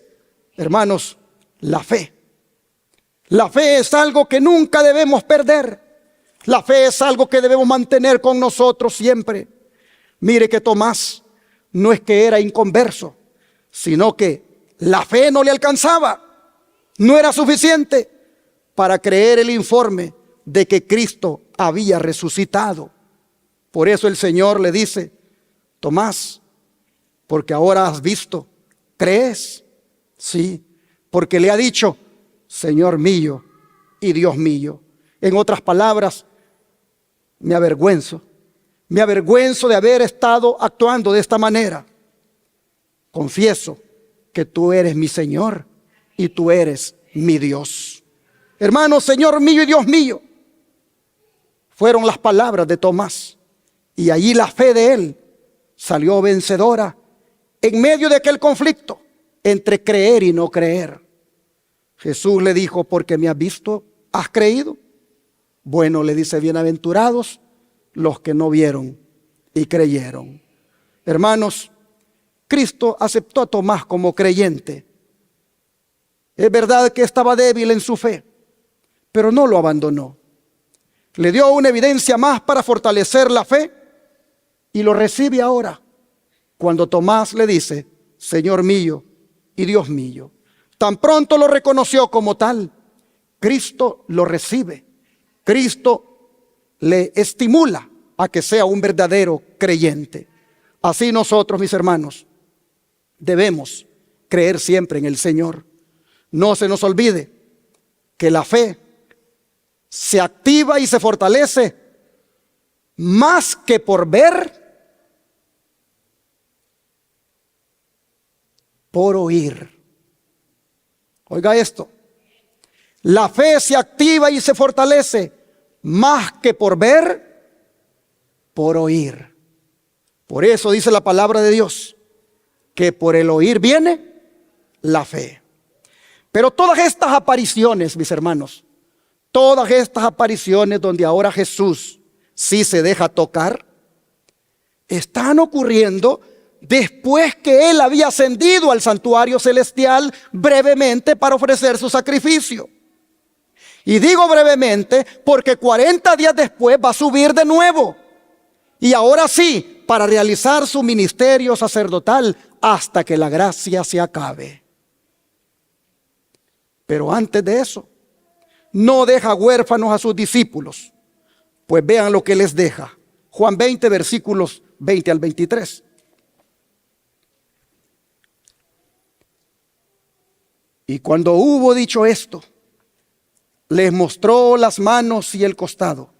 Hermanos, la fe es algo que nunca debemos perder. La fe es algo que debemos mantener con nosotros siempre. Mire que Tomás no es que era inconverso, sino que la fe no le alcanzaba. No era suficiente para creer el informe de que Cristo había resucitado. Por eso el Señor le dice, Tomás, porque ahora has visto, ¿crees? Sí, porque le ha dicho, Señor mío y Dios mío. En otras palabras, me avergüenzo de haber estado actuando de esta manera. Confieso que tú eres mi Señor y tú eres mi Dios. Hermano, Señor mío y Dios mío, fueron las palabras de Tomás. Y allí la fe de él salió vencedora en medio de aquel conflicto entre creer y no creer. Jesús le dijo: porque me has visto, has creído. Bueno, le dice, bienaventurados los que no vieron y creyeron. Hermanos, Cristo aceptó a Tomás como creyente. Es verdad que estaba débil en su fe, pero no lo abandonó. Le dio una evidencia más para fortalecer la fe y lo recibe ahora cuando Tomás le dice: Señor mío y Dios mío. Tan pronto lo reconoció como tal, Cristo lo recibe. Cristo le estimula a que sea un verdadero creyente. Así nosotros, mis hermanos, debemos creer siempre en el Señor. No se nos olvide que la fe se activa y se fortalece más que por ver, por oír. Oiga esto, la fe se activa y se fortalece más que por ver, por oír. Por eso dice la palabra de Dios que por el oír viene la fe. Pero todas estas apariciones, mis hermanos, todas estas apariciones donde ahora Jesús sí se deja tocar, están ocurriendo después que Él había ascendido al santuario celestial brevemente para ofrecer su sacrificio. Y digo brevemente porque 40 días después va a subir de nuevo. Y ahora sí, para realizar su ministerio sacerdotal hasta que la gracia se acabe. Pero antes de eso, no deja huérfanos a sus discípulos. Pues vean lo que les deja. Juan 20, versículos 20 al 23. Y cuando hubo dicho esto, les mostró las manos y el costado.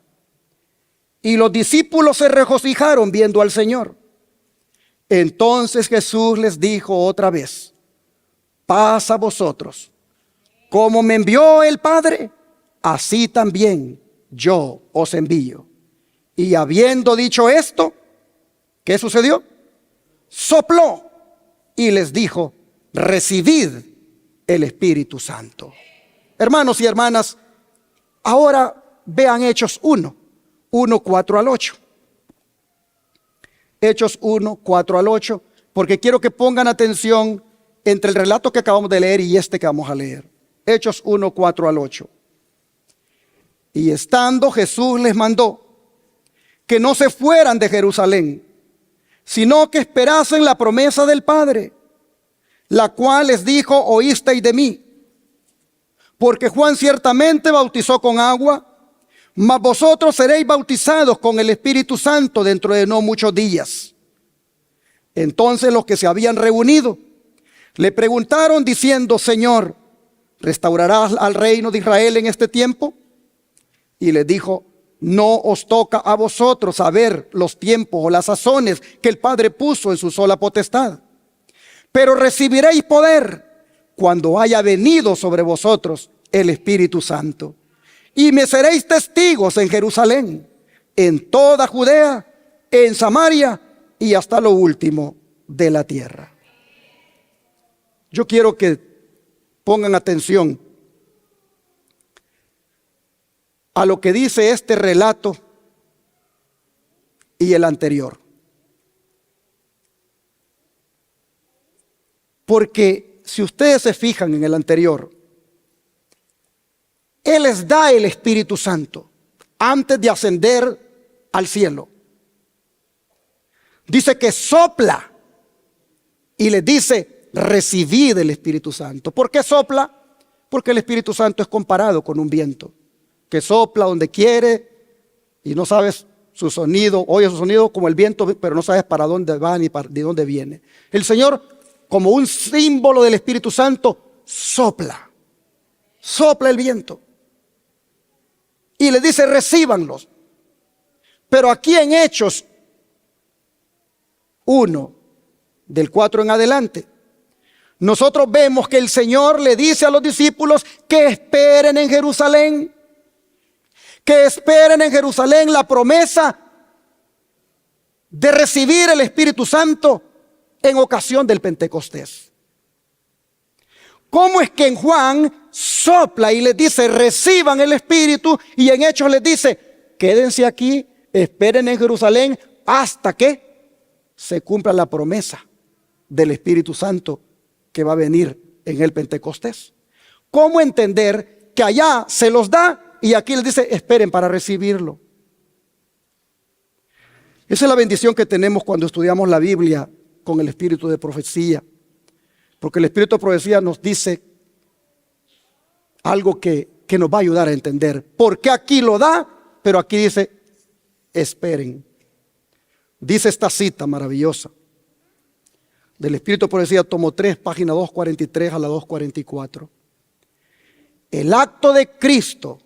Y los discípulos se regocijaron viendo al Señor. Entonces Jesús les dijo otra vez: paz a vosotros. Como me envió el Padre, así también yo os envío. Y habiendo dicho esto, ¿qué sucedió? Sopló y les dijo: recibid el Espíritu Santo. Hermanos y hermanas, ahora vean Hechos 1, 4 al 8. Hechos 1, 4 al 8, porque quiero que pongan atención entre el relato que acabamos de leer y este que vamos a leer. Hechos 1, 4 al 8. Y estando Jesús les mandó que no se fueran de Jerusalén, sino que esperasen la promesa del Padre, la cual les dijo: oísteis de mí. Porque Juan ciertamente bautizó con agua, mas vosotros seréis bautizados con el Espíritu Santo dentro de no muchos días. Entonces los que se habían reunido le preguntaron diciendo: Señor, ¿restaurarás al reino de Israel en este tiempo? Y les dijo: no os toca a vosotros saber los tiempos o las sazones que el Padre puso en su sola potestad. Pero recibiréis poder cuando haya venido sobre vosotros el Espíritu Santo. Y me seréis testigos en Jerusalén, en toda Judea, en Samaria y hasta lo último de la tierra. Yo quiero que pongan atención a lo que dice este relato y el anterior. Porque si ustedes se fijan en el anterior, Él les da el Espíritu Santo antes de ascender al cielo. Dice que sopla y les dice: recibid el Espíritu Santo. ¿Por qué sopla? Porque el Espíritu Santo es comparado con un viento que sopla donde quiere y no sabes su sonido, oye su sonido como el viento, pero no sabes para dónde va ni de dónde viene. El Señor, como un símbolo del Espíritu Santo, sopla el viento y le dice: recíbanlos. Pero aquí en Hechos 1, del 4 en adelante, nosotros vemos que el Señor le dice a los discípulos que esperen en Jerusalén, que esperen en Jerusalén la promesa de recibir el Espíritu Santo en ocasión del Pentecostés. ¿Cómo es que en Juan sopla y les dice reciban el Espíritu, y en Hechos les dice quédense aquí, esperen en Jerusalén hasta que se cumpla la promesa del Espíritu Santo que va a venir en el Pentecostés? ¿Cómo entender que allá se los da y aquí les dice esperen para recibirlo? Esa es la bendición que tenemos cuando estudiamos la Biblia con el espíritu de profecía, porque el espíritu de profecía nos dice algo que nos va a ayudar a entender por qué aquí lo da, pero aquí dice esperen. Dice esta cita maravillosa del espíritu de profecía, tomo 3, página 243 a la 244. El acto de Cristo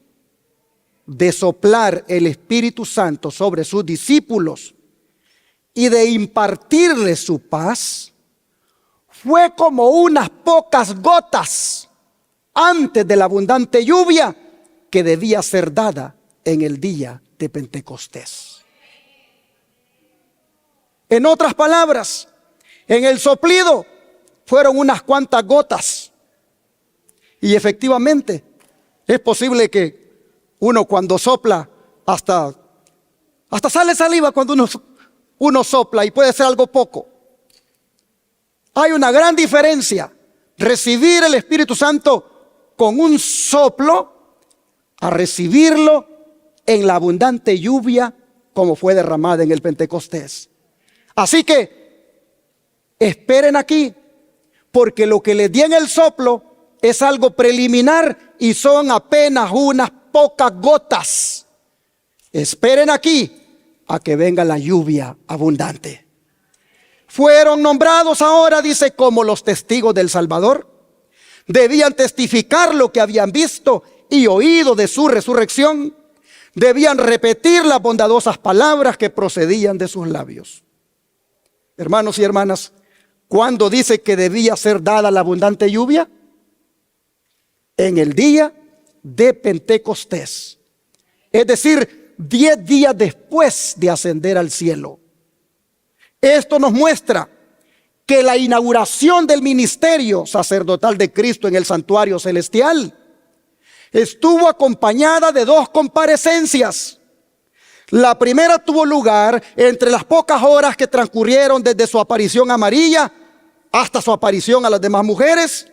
de soplar el Espíritu Santo sobre sus discípulos y de impartirles su paz fue como unas pocas gotas antes de la abundante lluvia que debía ser dada en el día de Pentecostés. En otras palabras, en el soplido fueron unas cuantas gotas. Y efectivamente, es posible que uno cuando sopla hasta sale saliva cuando uno sopla, y puede ser algo poco. Hay una gran diferencia recibir el Espíritu Santo con un soplo a recibirlo en la abundante lluvia como fue derramada en el Pentecostés. Así que esperen aquí, porque lo que les di en el soplo es algo preliminar y son apenas unas pocas gotas. Esperen aquí a que venga la lluvia abundante. Fueron nombrados ahora, dice, como los testigos del Salvador. Debían testificar lo que habían visto y oído de su resurrección. Debían repetir las bondadosas palabras que procedían de sus labios. Hermanos y hermanas, ¿cuándo dice que debía ser dada la abundante lluvia? En el día de Pentecostés, es decir, 10 días después de ascender al cielo. Esto nos muestra que la inauguración del ministerio sacerdotal de Cristo en el santuario celestial estuvo acompañada de 2 comparecencias. La primera tuvo lugar entre las pocas horas que transcurrieron desde su aparición a María hasta su aparición a las demás mujeres.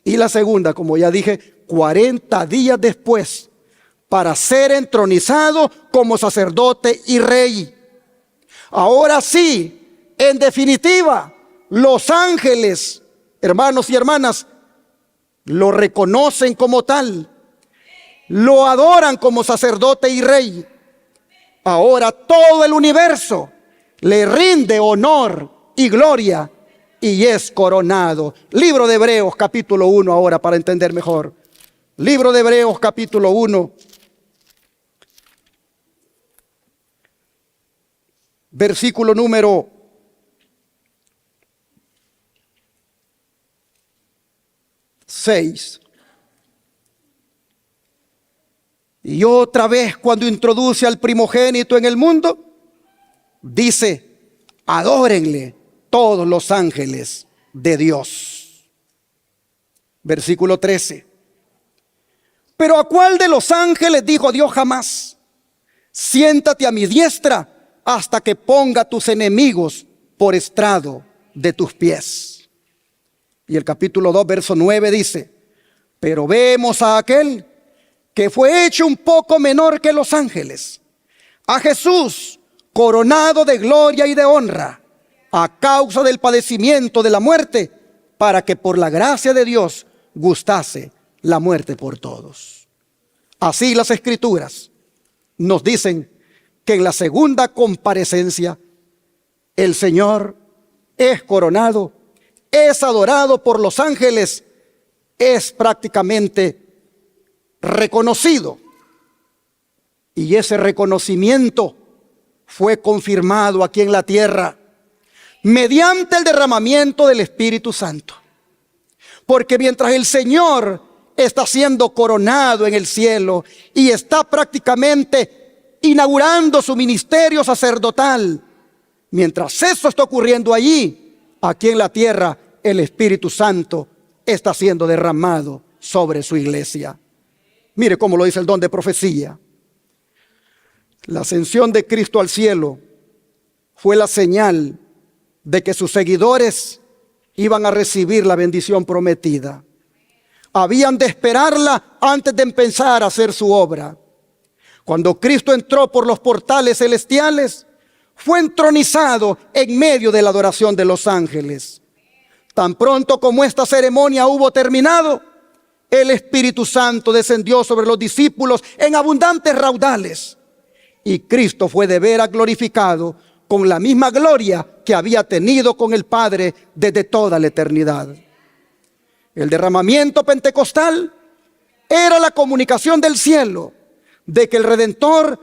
Y la segunda, como ya dije, 40 días después, para ser entronizado como sacerdote y rey. Ahora sí, en definitiva, los ángeles, hermanos y hermanas, lo reconocen como tal, lo adoran como sacerdote y rey. Ahora todo el universo le rinde honor y gloria y es coronado. Libro de Hebreos capítulo 1 ahora para entender mejor. Libro de Hebreos capítulo 1. Versículo número 6. Y otra vez cuando introduce al primogénito en el mundo, dice, adórenle todos los ángeles de Dios. Versículo 13. Pero ¿a cuál de los ángeles dijo Dios jamás? Siéntate a mi diestra hasta que ponga tus enemigos por estrado de tus pies. Y el capítulo 2, verso 9 dice, pero vemos a aquel que fue hecho un poco menor que los ángeles, a Jesús coronado de gloria y de honra, a causa del padecimiento de la muerte, para que por la gracia de Dios gustase la muerte por todos. Así las Escrituras nos dicen que en la segunda comparecencia el Señor es coronado, es adorado por los ángeles, es prácticamente reconocido. Y ese reconocimiento fue confirmado aquí en la tierra mediante el derramamiento del Espíritu Santo. Porque mientras el Señor está siendo coronado en el cielo y está prácticamente inaugurando su ministerio sacerdotal. Mientras eso está ocurriendo allí, aquí en la tierra, el Espíritu Santo está siendo derramado sobre su iglesia. Mire cómo lo dice el don de profecía. La ascensión de Cristo al cielo fue la señal de que sus seguidores iban a recibir la bendición prometida. Habían de esperarla antes de empezar a hacer su obra. Cuando Cristo entró por los portales celestiales, fue entronizado en medio de la adoración de los ángeles. Tan pronto como esta ceremonia hubo terminado, el Espíritu Santo descendió sobre los discípulos en abundantes raudales. Y Cristo fue de veras glorificado con la misma gloria que había tenido con el Padre desde toda la eternidad. El derramamiento pentecostal era la comunicación del cielo de que el Redentor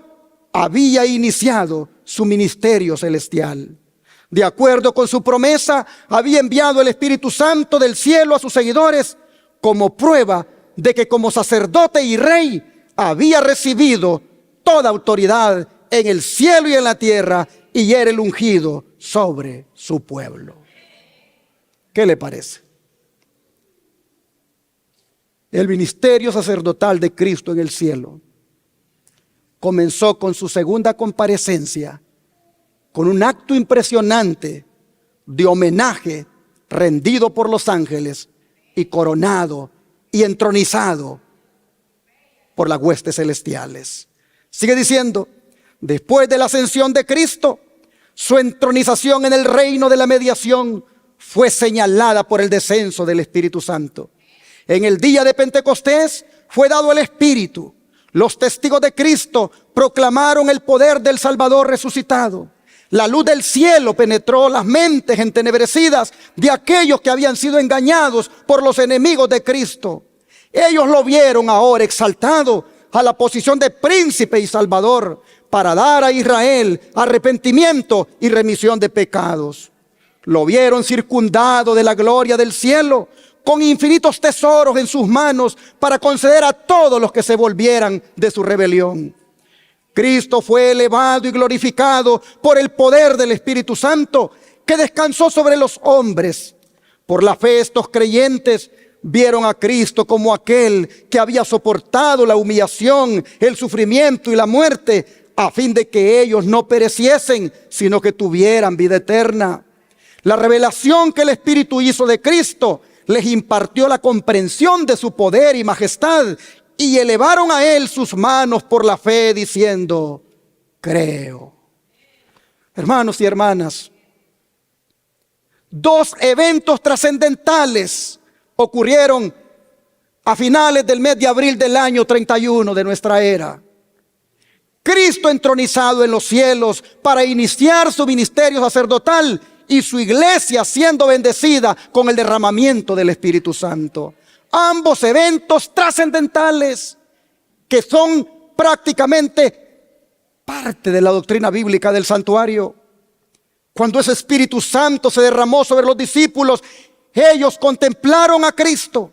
había iniciado su ministerio celestial. De acuerdo con su promesa, había enviado el Espíritu Santo del cielo a sus seguidores como prueba de que como sacerdote y rey había recibido toda autoridad en el cielo y en la tierra y era el ungido sobre su pueblo. ¿Qué le parece? El ministerio sacerdotal de Cristo en el cielo comenzó con su segunda comparecencia, con un acto impresionante de homenaje rendido por los ángeles y coronado y entronizado por las huestes celestiales. Sigue diciendo, después de la ascensión de Cristo, su entronización en el reino de la mediación fue señalada por el descenso del Espíritu Santo. En el día de Pentecostés fue dado el Espíritu. Los testigos de Cristo proclamaron el poder del Salvador resucitado. La luz del cielo penetró las mentes entenebrecidas de aquellos que habían sido engañados por los enemigos de Cristo. Ellos lo vieron ahora exaltado a la posición de príncipe y salvador para dar a Israel arrepentimiento y remisión de pecados. Lo vieron circundado de la gloria del cielo, con infinitos tesoros en sus manos para conceder a todos los que se volvieran de su rebelión. Cristo fue elevado y glorificado por el poder del Espíritu Santo que descansó sobre los hombres. Por la fe estos creyentes vieron a Cristo como aquel que había soportado la humillación, el sufrimiento y la muerte a fin de que ellos no pereciesen, sino que tuvieran vida eterna. La revelación que el Espíritu hizo de Cristo les impartió la comprensión de su poder y majestad y elevaron a Él sus manos por la fe diciendo, creo. Hermanos y hermanas, dos eventos trascendentales ocurrieron a finales del mes de abril del año 31 de nuestra era. Cristo entronizado en los cielos para iniciar su ministerio sacerdotal y su iglesia siendo bendecida con el derramamiento del Espíritu Santo. Ambos eventos trascendentales que son prácticamente parte de la doctrina bíblica del santuario. Cuando ese Espíritu Santo se derramó sobre los discípulos, ellos contemplaron a Cristo,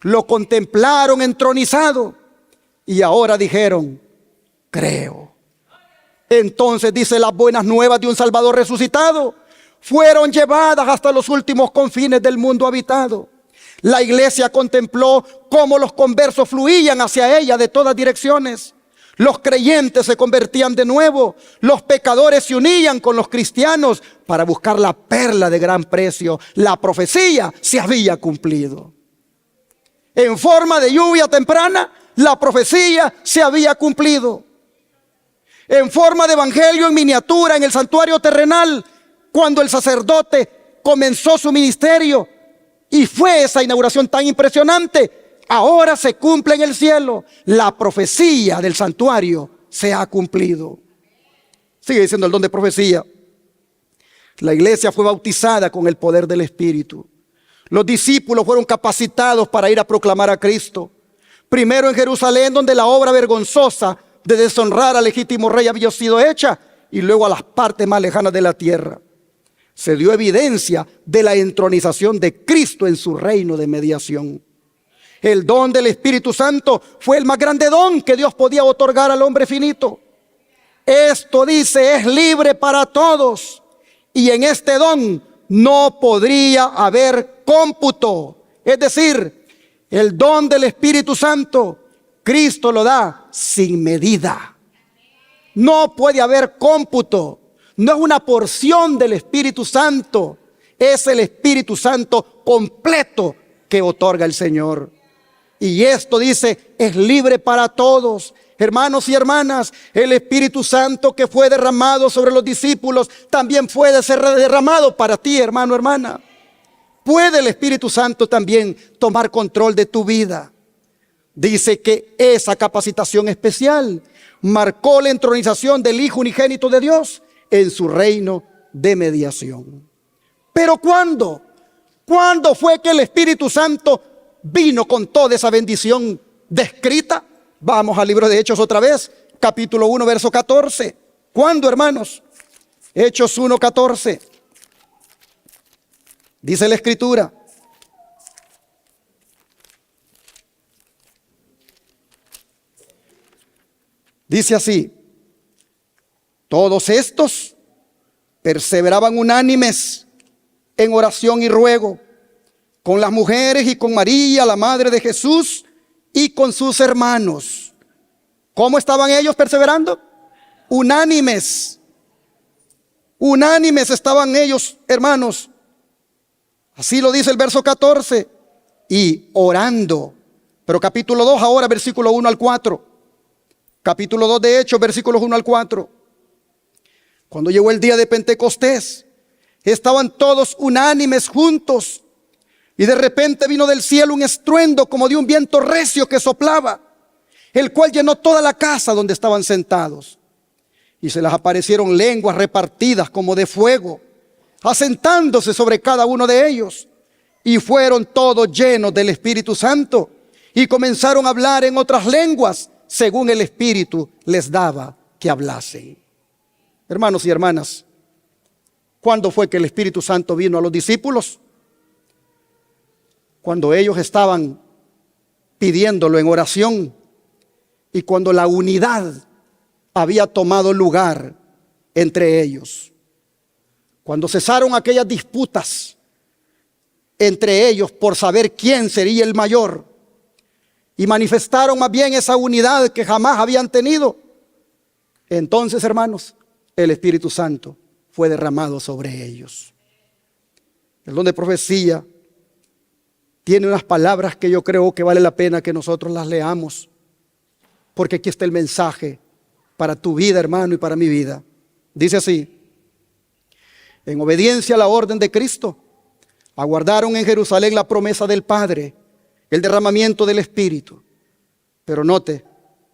lo contemplaron entronizado y ahora dijeron, creo. Entonces dice, las buenas nuevas de un Salvador resucitado fueron llevadas hasta los últimos confines del mundo habitado. La iglesia contempló cómo los conversos fluían hacia ella de todas direcciones. Los creyentes se convertían de nuevo. Los pecadores se unían con los cristianos para buscar la perla de gran precio. La profecía se había cumplido. En forma de lluvia temprana, la profecía se había cumplido. En forma de evangelio en miniatura en el santuario terrenal, cuando el sacerdote comenzó su ministerio y fue esa inauguración tan impresionante, ahora se cumple en el cielo. La profecía del santuario se ha cumplido. Sigue diciendo el don de profecía. La iglesia fue bautizada con el poder del Espíritu. Los discípulos fueron capacitados para ir a proclamar a Cristo. Primero en Jerusalén, donde la obra vergonzosa de deshonrar al legítimo rey había sido hecha, y luego a las partes más lejanas de la tierra. Se dio evidencia de la entronización de Cristo en su reino de mediación. El don del Espíritu Santo fue el más grande don que Dios podía otorgar al hombre finito. Esto, dice, es libre para todos. Y en este don no podría haber cómputo. Es decir, el don del Espíritu Santo, Cristo lo da sin medida. No puede haber cómputo. No es una porción del Espíritu Santo. Es el Espíritu Santo completo que otorga el Señor. Y esto, dice, es libre para todos. Hermanos y hermanas, el Espíritu Santo que fue derramado sobre los discípulos también puede ser derramado para ti, hermano, hermana. Puede el Espíritu Santo también tomar control de tu vida. Dice que esa capacitación especial marcó la entronización del Hijo unigénito de Dios en su reino de mediación. Pero ¿cuándo? ¿Cuándo fue que el Espíritu Santo vino con toda esa bendición descrita? Vamos al libro de Hechos otra vez, capítulo 1, verso 14. ¿Cuándo, hermanos? Hechos 1, 14. Dice la Escritura: dice así: todos estos perseveraban unánimes en oración y ruego con las mujeres y con María, la madre de Jesús, y con sus hermanos. ¿Cómo estaban ellos perseverando? Unánimes. Unánimes estaban ellos, hermanos. Así lo dice el verso 14. Y orando. Pero capítulo 2 ahora, versículo 1 al 4. Capítulo 2 de Hechos, versículos 1 al 4. Cuando llegó el día de Pentecostés, estaban todos unánimes juntos. Y de repente vino del cielo un estruendo como de un viento recio que soplaba, el cual llenó toda la casa donde estaban sentados. Y se les aparecieron lenguas repartidas como de fuego, asentándose sobre cada uno de ellos. Y fueron todos llenos del Espíritu Santo y comenzaron a hablar en otras lenguas, según el Espíritu les daba que hablasen. Hermanos y hermanas, ¿cuándo fue que el Espíritu Santo vino a los discípulos? Cuando ellos estaban pidiéndolo en oración y cuando la unidad había tomado lugar entre ellos. Cuando cesaron aquellas disputas entre ellos por saber quién sería el mayor y manifestaron más bien esa unidad que jamás habían tenido, entonces, hermanos, el Espíritu Santo fue derramado sobre ellos. El don de profecía tiene unas palabras que yo creo que vale la pena que nosotros las leamos, porque aquí está el mensaje para tu vida, hermano, y para mi vida. Dice así: en obediencia a la orden de Cristo, aguardaron en Jerusalén la promesa del Padre, el derramamiento del Espíritu. Pero note,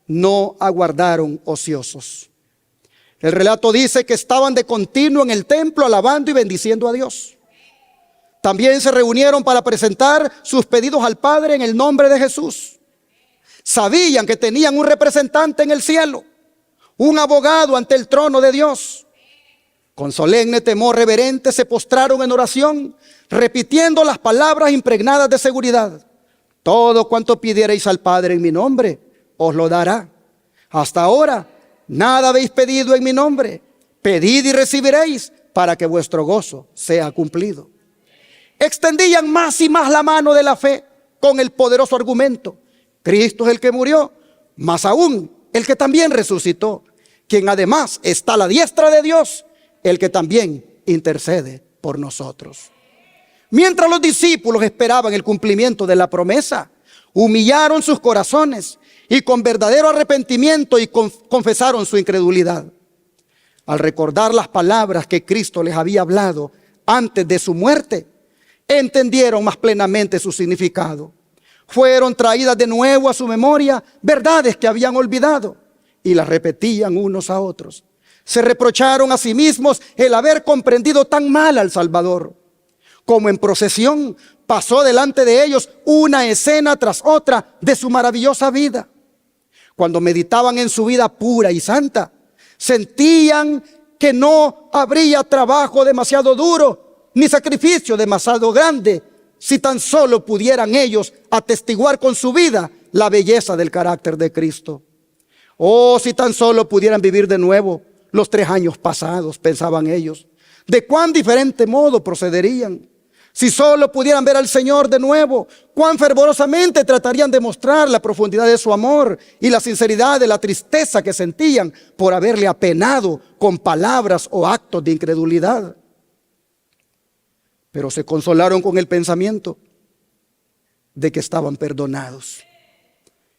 no aguardaron ociosos. El relato dice que estaban de continuo en el templo alabando y bendiciendo a Dios. También se reunieron para presentar sus pedidos al Padre en el nombre de Jesús. Sabían que tenían un representante en el cielo, un abogado ante el trono de Dios. Con solemne temor reverente se postraron en oración, repitiendo las palabras impregnadas de seguridad: todo cuanto pidierais al Padre en mi nombre, os lo dará. Hasta ahora nada habéis pedido en mi nombre. Pedid y recibiréis, para que vuestro gozo sea cumplido. Extendían más y más la mano de la fe con el poderoso argumento: Cristo es el que murió, más aún el que también resucitó, quien además está a la diestra de Dios, el que también intercede por nosotros. Mientras los discípulos esperaban el cumplimiento de la promesa, humillaron sus corazones y con verdadero arrepentimiento y confesaron su incredulidad. Al recordar las palabras que Cristo les había hablado antes de su muerte, entendieron más plenamente su significado. Fueron traídas de nuevo a su memoria verdades que habían olvidado y las repetían unos a otros. Se reprocharon a sí mismos el haber comprendido tan mal al Salvador. Como en procesión, pasó delante de ellos una escena tras otra de su maravillosa vida. Cuando meditaban en su vida pura y santa, sentían que no habría trabajo demasiado duro, ni sacrificio demasiado grande si tan solo pudieran ellos atestiguar con su vida la belleza del carácter de Cristo. Oh, si tan solo pudieran vivir de nuevo los 3 años pasados, pensaban ellos. De cuán diferente modo procederían. Si solo pudieran ver al Señor de nuevo, cuán fervorosamente tratarían de mostrar la profundidad de su amor y la sinceridad de la tristeza que sentían por haberle apenado con palabras o actos de incredulidad. Pero se consolaron con el pensamiento de que estaban perdonados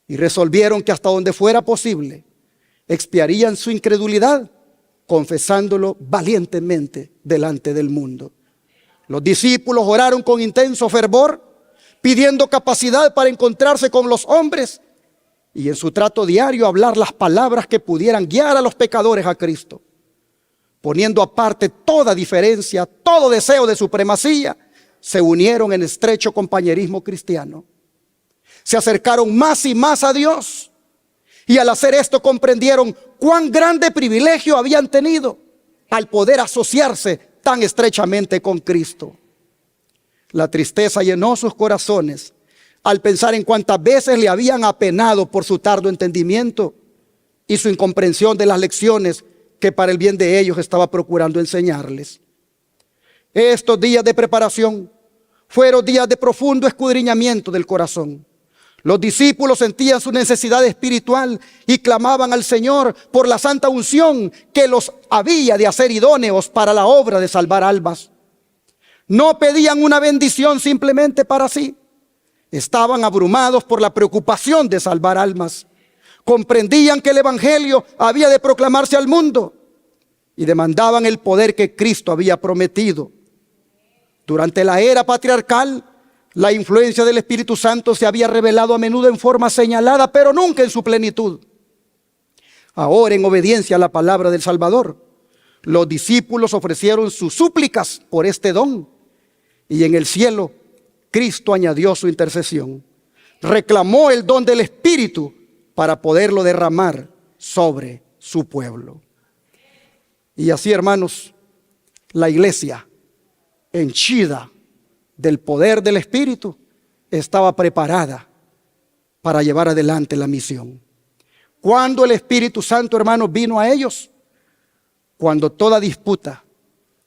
y resolvieron que hasta donde fuera posible expiarían su incredulidad confesándolo valientemente delante del mundo. Los discípulos oraron con intenso fervor, pidiendo capacidad para encontrarse con los hombres y en su trato diario hablar las palabras que pudieran guiar a los pecadores a Cristo. Poniendo aparte toda diferencia, todo deseo de supremacía, se unieron en estrecho compañerismo cristiano. Se acercaron más y más a Dios y al hacer esto comprendieron cuán grande privilegio habían tenido al poder asociarse tan estrechamente con Cristo. La tristeza llenó sus corazones al pensar en cuántas veces le habían apenado por su tardo entendimiento y su incomprensión de las lecciones que para el bien de ellos estaba procurando enseñarles. Estos días de preparación fueron días de profundo escudriñamiento del corazón. Los discípulos sentían su necesidad espiritual y clamaban al Señor por la santa unción que los había de hacer idóneos para la obra de salvar almas. No pedían una bendición simplemente para sí. Estaban abrumados por la preocupación de salvar almas. Comprendían que el evangelio había de proclamarse al mundo y demandaban el poder que Cristo había prometido. Durante la era patriarcal, la influencia del Espíritu Santo se había revelado a menudo en forma señalada, pero nunca en su plenitud. Ahora, en obediencia a la palabra del Salvador, los discípulos ofrecieron sus súplicas por este don. Y en el cielo, Cristo añadió su intercesión. Reclamó el don del Espíritu para poderlo derramar sobre su pueblo. Y así, hermanos, la iglesia, henchida del poder del Espíritu, estaba preparada para llevar adelante la misión. Cuando el Espíritu Santo, hermanos, vino a ellos, cuando toda disputa,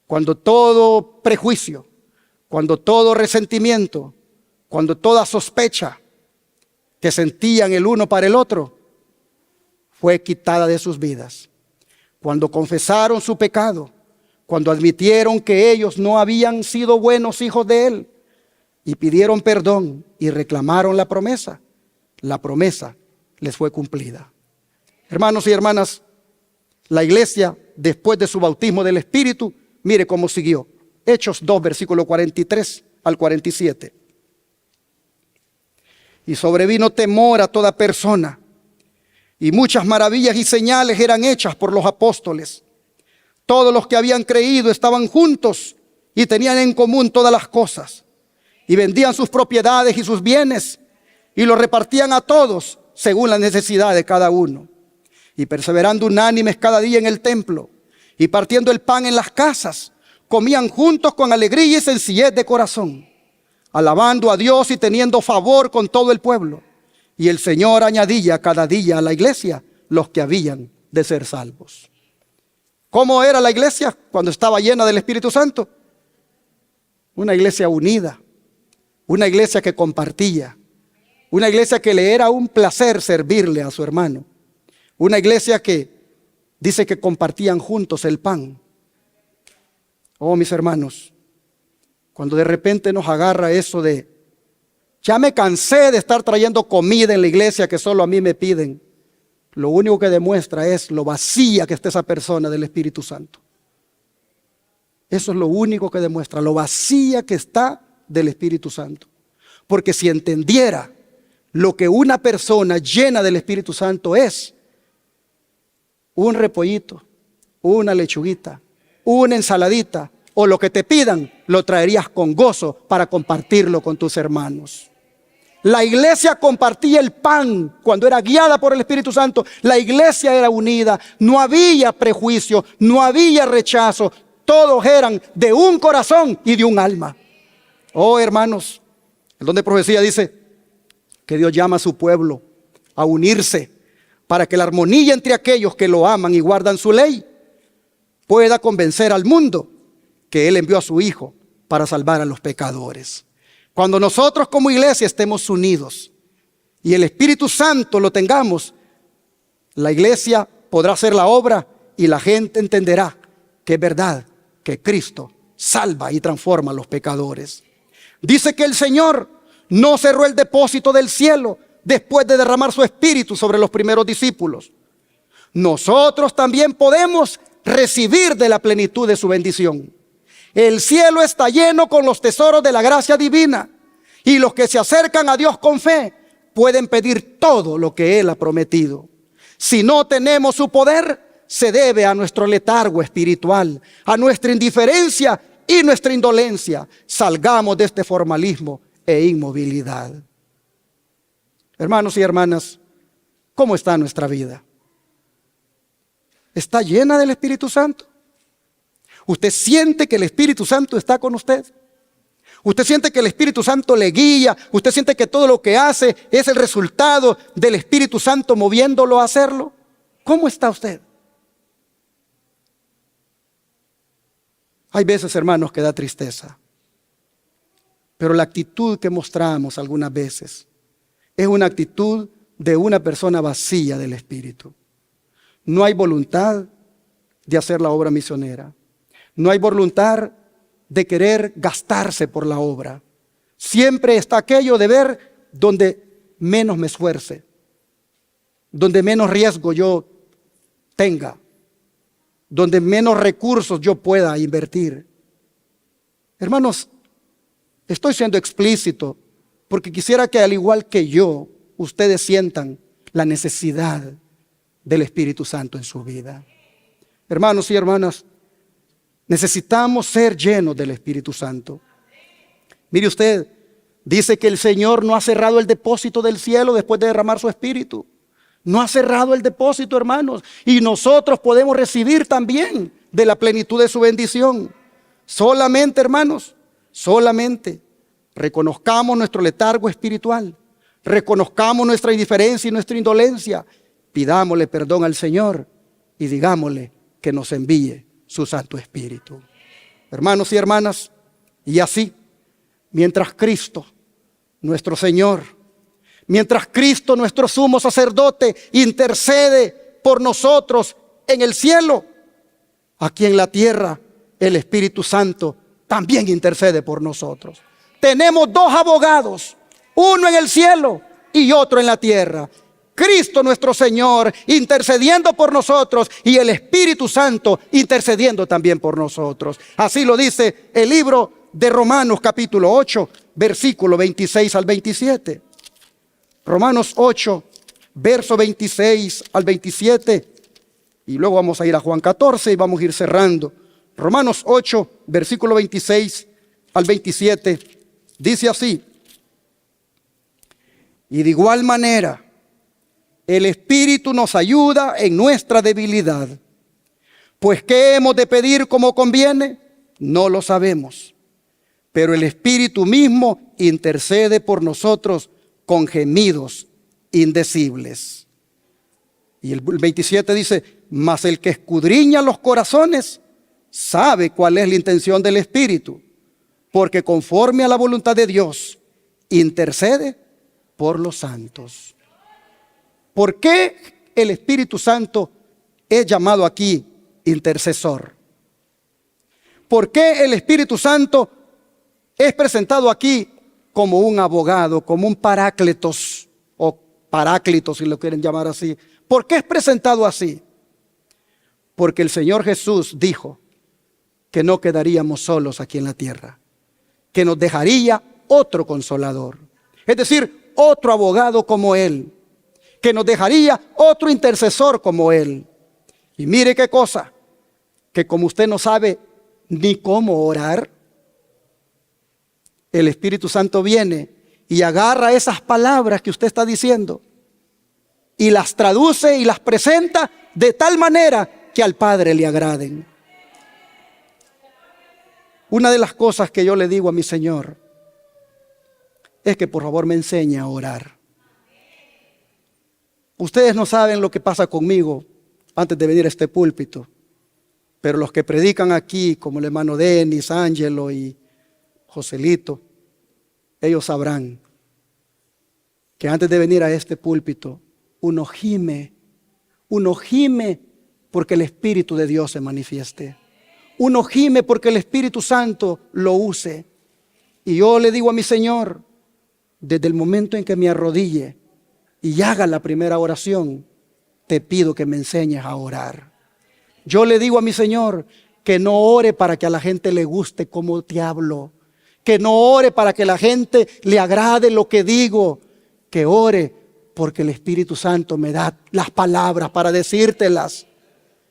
cuando todo prejuicio, cuando todo resentimiento, cuando toda sospecha que sentían el uno para el otro, fue quitada de sus vidas. Cuando confesaron su pecado, cuando admitieron que ellos no habían sido buenos hijos de Él y pidieron perdón y reclamaron la promesa les fue cumplida. Hermanos y hermanas, la iglesia, después de su bautismo del Espíritu, mire cómo siguió. Hechos 2, versículo 43 al 47. Y sobrevino temor a toda persona, y muchas maravillas y señales eran hechas por los apóstoles. Todos los que habían creído estaban juntos y tenían en común todas las cosas, y vendían sus propiedades y sus bienes y los repartían a todos según la necesidad de cada uno. Y perseverando unánimes cada día en el templo y partiendo el pan en las casas, comían juntos con alegría y sencillez de corazón, alabando a Dios y teniendo favor con todo el pueblo. Y el Señor añadía cada día a la iglesia los que habían de ser salvos. ¿Cómo era la iglesia cuando estaba llena del Espíritu Santo? Una iglesia unida, una iglesia que compartía, una iglesia que le era un placer servirle a su hermano, una iglesia que dice que compartían juntos el pan. Oh, mis hermanos, cuando de repente nos agarra eso de, ya me cansé de estar trayendo comida en la iglesia que solo a mí me piden, lo único que demuestra es lo vacía que está esa persona del Espíritu Santo. Eso es lo único que demuestra, lo vacía que está del Espíritu Santo. Porque si entendiera lo que una persona llena del Espíritu Santo es, un repollito, una lechuguita, una ensaladita o lo que te pidan, lo traerías con gozo para compartirlo con tus hermanos. La iglesia compartía el pan cuando era guiada por el Espíritu Santo. La iglesia era unida, no había prejuicio, no había rechazo. Todos eran de un corazón y de un alma. Oh, hermanos, El don de profecía dice que Dios llama a su pueblo a unirse para que la armonía entre aquellos que lo aman y guardan su ley pueda convencer al mundo que Él envió a su Hijo para salvar a los pecadores. Cuando nosotros como iglesia estemos unidos y el Espíritu Santo lo tengamos, la iglesia podrá hacer la obra y la gente entenderá que es verdad que Cristo salva y transforma a los pecadores. Dice que el Señor no cerró el depósito del cielo después de derramar su Espíritu sobre los primeros discípulos. Nosotros también podemos recibir de la plenitud de su bendición. El cielo está lleno con los tesoros de la gracia divina, y los que se acercan a Dios con fe pueden pedir todo lo que Él ha prometido. Si no tenemos su poder, se debe a nuestro letargo espiritual, a nuestra indiferencia y nuestra indolencia. Salgamos de este formalismo e inmovilidad. Hermanos y hermanas, ¿cómo está nuestra vida? ¿Está llena del Espíritu Santo? ¿Usted siente que el Espíritu Santo está con usted? ¿Usted siente que el Espíritu Santo le guía? ¿Usted siente que todo lo que hace es el resultado del Espíritu Santo moviéndolo a hacerlo? ¿Cómo está usted? Hay veces, hermanos, que da tristeza, pero la actitud que mostramos algunas veces es una actitud de una persona vacía del Espíritu. No hay voluntad de hacer la obra misionera. No hay voluntad de querer gastarse por la obra. Siempre está aquello de ver donde menos me esfuerce, donde menos riesgo yo tenga, donde menos recursos yo pueda invertir. Hermanos, estoy siendo explícito porque quisiera que al igual que yo, ustedes sientan la necesidad del Espíritu Santo en su vida. Hermanos y hermanas, necesitamos ser llenos del Espíritu Santo. Mire usted, dice que el Señor no ha cerrado el depósito del cielo después de derramar su Espíritu. No ha cerrado el depósito, hermanos, y nosotros podemos recibir también de la plenitud de su bendición. Solamente, hermanos, solamente reconozcamos nuestro letargo espiritual, reconozcamos nuestra indiferencia y nuestra indolencia, pidámosle perdón al Señor y digámosle que nos envíe su Santo Espíritu. Hermanos y hermanas, y así, mientras Cristo, nuestro Señor, mientras Cristo, nuestro sumo sacerdote, intercede por nosotros en el cielo, aquí en la tierra, el Espíritu Santo también intercede por nosotros. Tenemos dos abogados, uno en el cielo y otro en la tierra. Cristo nuestro Señor intercediendo por nosotros y el Espíritu Santo intercediendo también por nosotros. Así lo dice el libro de Romanos capítulo 8, versículo 26 al 27. Romanos 8, verso 26 al 27. Y luego vamos a ir a Juan 14 y vamos a ir cerrando. Romanos 8, versículo 26 al 27. Dice así: y de igual manera, el Espíritu nos ayuda en nuestra debilidad. Pues ¿qué hemos de pedir como conviene? No lo sabemos. Pero el Espíritu mismo intercede por nosotros con gemidos indecibles. Y el 27 dice: mas el que escudriña los corazones sabe cuál es la intención del Espíritu, porque conforme a la voluntad de Dios intercede por los santos. ¿Por qué el Espíritu Santo es llamado aquí intercesor? ¿Por qué el Espíritu Santo es presentado aquí como un abogado, como un paráclitos o paráclitos si lo quieren llamar así? ¿Por qué es presentado así? Porque el Señor Jesús dijo que no quedaríamos solos aquí en la tierra, que nos dejaría otro consolador, es decir, otro abogado como Él, que nos dejaría otro intercesor como Él. Y mire qué cosa, que como usted no sabe ni cómo orar, el Espíritu Santo viene y agarra esas palabras que usted está diciendo y las traduce y las presenta de tal manera que al Padre le agraden. Una de las cosas que yo le digo a mi Señor es que por favor me enseñe a orar. Ustedes no saben lo que pasa conmigo antes de venir a este púlpito, pero los que predican aquí, como el hermano Denis, Ángelo y Joselito, ellos sabrán que antes de venir a este púlpito, uno gime porque el Espíritu de Dios se manifieste. Uno gime porque el Espíritu Santo lo use. Y yo le digo a mi Señor, desde el momento en que me arrodille y haga la primera oración, te pido que me enseñes a orar. Yo le digo a mi Señor que no ore para que a la gente le guste cómo te hablo, que no ore para que a la gente le agrade lo que digo, que ore porque el Espíritu Santo me da las palabras para decírtelas.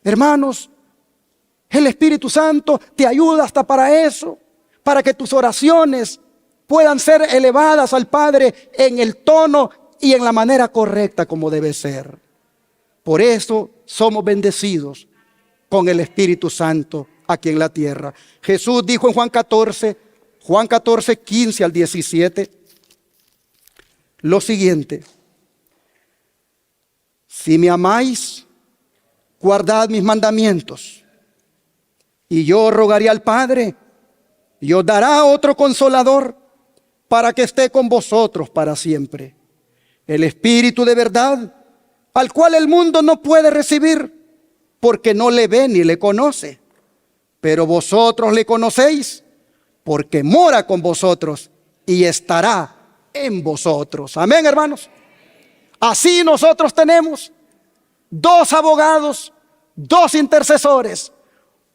Hermanos, el Espíritu Santo te ayuda hasta para eso, para que tus oraciones puedan ser elevadas al Padre en el tono y en la manera correcta como debe ser. Por eso somos bendecidos con el Espíritu Santo aquí en la tierra. Jesús dijo en Juan 14, 15 al 17, lo siguiente: si me amáis, guardad mis mandamientos, y yo rogaré al Padre, y os dará otro consolador para que esté con vosotros para siempre, el Espíritu de verdad, al cual el mundo no puede recibir, porque no le ve ni le conoce. Pero vosotros le conocéis, porque mora con vosotros y estará en vosotros. Amén, hermanos. Así nosotros tenemos dos abogados, dos intercesores,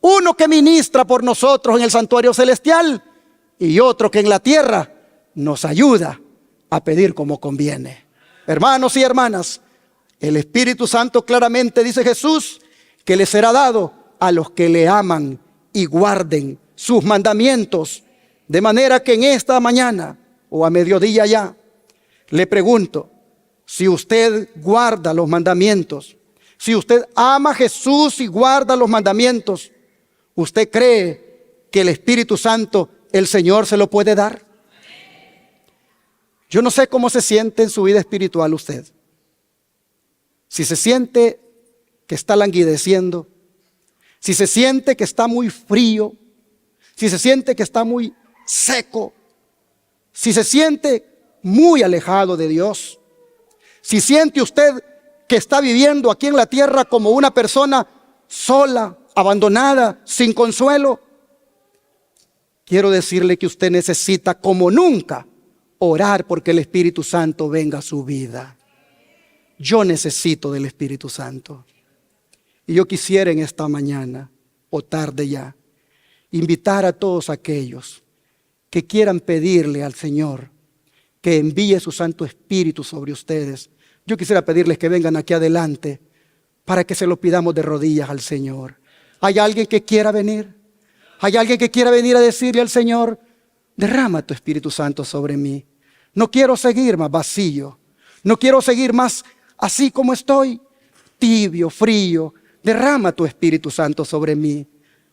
uno que ministra por nosotros en el santuario celestial y otro que en la tierra nos ayuda a pedir como conviene. Hermanos y hermanas, el Espíritu Santo claramente dice Jesús que le será dado a los que le aman y guarden sus mandamientos. De manera que en esta mañana o a mediodía ya, le pregunto, si usted guarda los mandamientos, si usted ama a Jesús y guarda los mandamientos, ¿usted cree que el Espíritu Santo, el Señor, se lo puede dar? Yo no sé cómo se siente en su vida espiritual usted. Si se siente que está languideciendo, si se siente que está muy frío, si se siente que está muy seco, si se siente muy alejado de Dios, si siente usted que está viviendo aquí en la tierra como una persona sola, abandonada, sin consuelo, quiero decirle que usted necesita como nunca orar porque el Espíritu Santo venga a su vida. Yo necesito del Espíritu Santo. Y yo quisiera en esta mañana, o tarde ya, invitar a todos aquellos que quieran pedirle al Señor que envíe su Santo Espíritu sobre ustedes. Yo quisiera pedirles que vengan aquí adelante para que se lo pidamos de rodillas al Señor. ¿Hay alguien que quiera venir? ¿Hay alguien que quiera venir a decirle al Señor: derrama tu Espíritu Santo sobre mí? No quiero seguir más vacío. No quiero seguir más así como estoy, tibio, frío. Derrama tu Espíritu Santo sobre mí.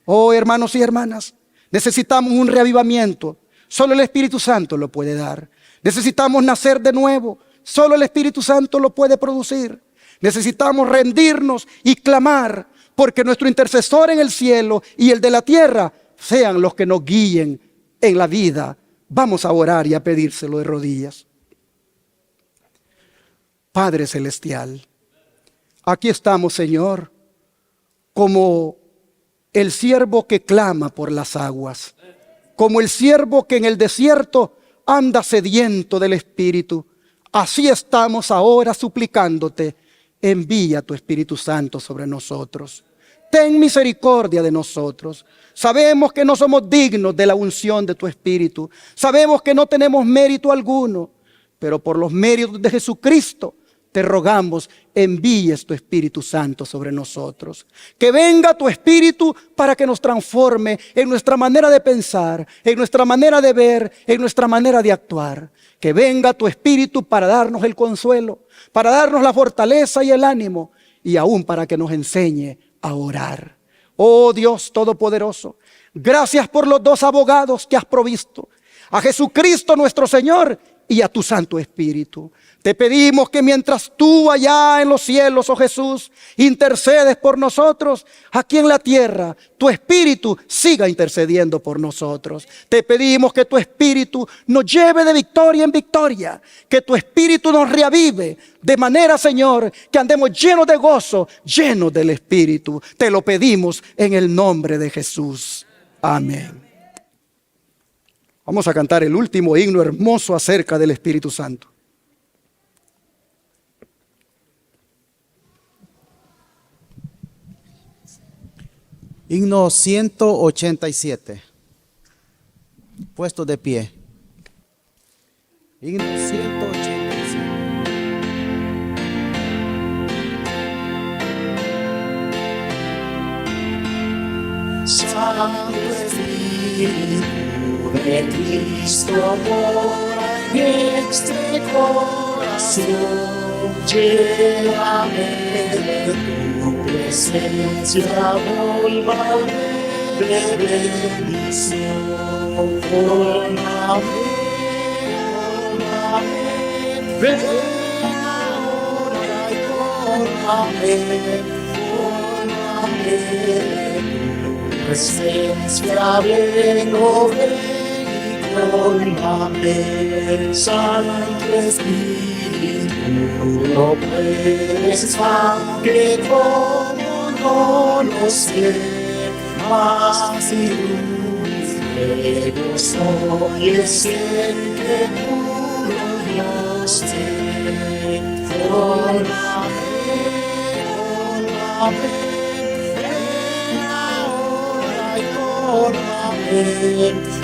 Oh, hermanos y hermanas, necesitamos un reavivamiento. Solo el Espíritu Santo lo puede dar. Necesitamos nacer de nuevo. Solo el Espíritu Santo lo puede producir. Necesitamos rendirnos y clamar porque nuestro intercesor en el cielo y el de la tierra sean los que nos guíen en la vida. Vamos a orar y a pedírselo de rodillas. Padre Celestial, aquí estamos, Señor, como el siervo que clama por las aguas, como el siervo que en el desierto anda sediento del Espíritu. Así estamos ahora suplicándote: envía tu Espíritu Santo sobre nosotros. Ten misericordia de nosotros. Sabemos que no somos dignos de la unción de tu Espíritu. Sabemos que no tenemos mérito alguno, pero por los méritos de Jesucristo te rogamos, envíes tu Espíritu Santo sobre nosotros. Que venga tu Espíritu para que nos transforme en nuestra manera de pensar, en nuestra manera de ver, en nuestra manera de actuar. Que venga tu Espíritu para darnos el consuelo, para darnos la fortaleza y el ánimo, y aún para que nos enseñe a orar. Oh Dios Todopoderoso, gracias por los dos abogados que has provisto, a Jesucristo nuestro Señor y a tu Santo Espíritu. Te pedimos que mientras tú allá en los cielos, oh Jesús, intercedes por nosotros, aquí en la tierra, tu Espíritu siga intercediendo por nosotros. Te pedimos que tu Espíritu nos lleve de victoria en victoria, que tu Espíritu nos reavive, de manera, Señor, que andemos llenos de gozo, llenos del Espíritu. Te lo pedimos en el nombre de Jesús. Amén. Vamos a cantar el último himno hermoso acerca del Espíritu Santo. Himno 187. Puesto de pie. Himno 187. Santo Espíritu de Cristo mora en este corazón. Llévame de tu presencia, volvame de bendición. Volvame, ven ahora y volvame. Presencia, vengo, ven y colmame. Santo Espíritu, no puedes que como no lo sé, mas y luz de gozo y ser que puro Dios te. Volvame,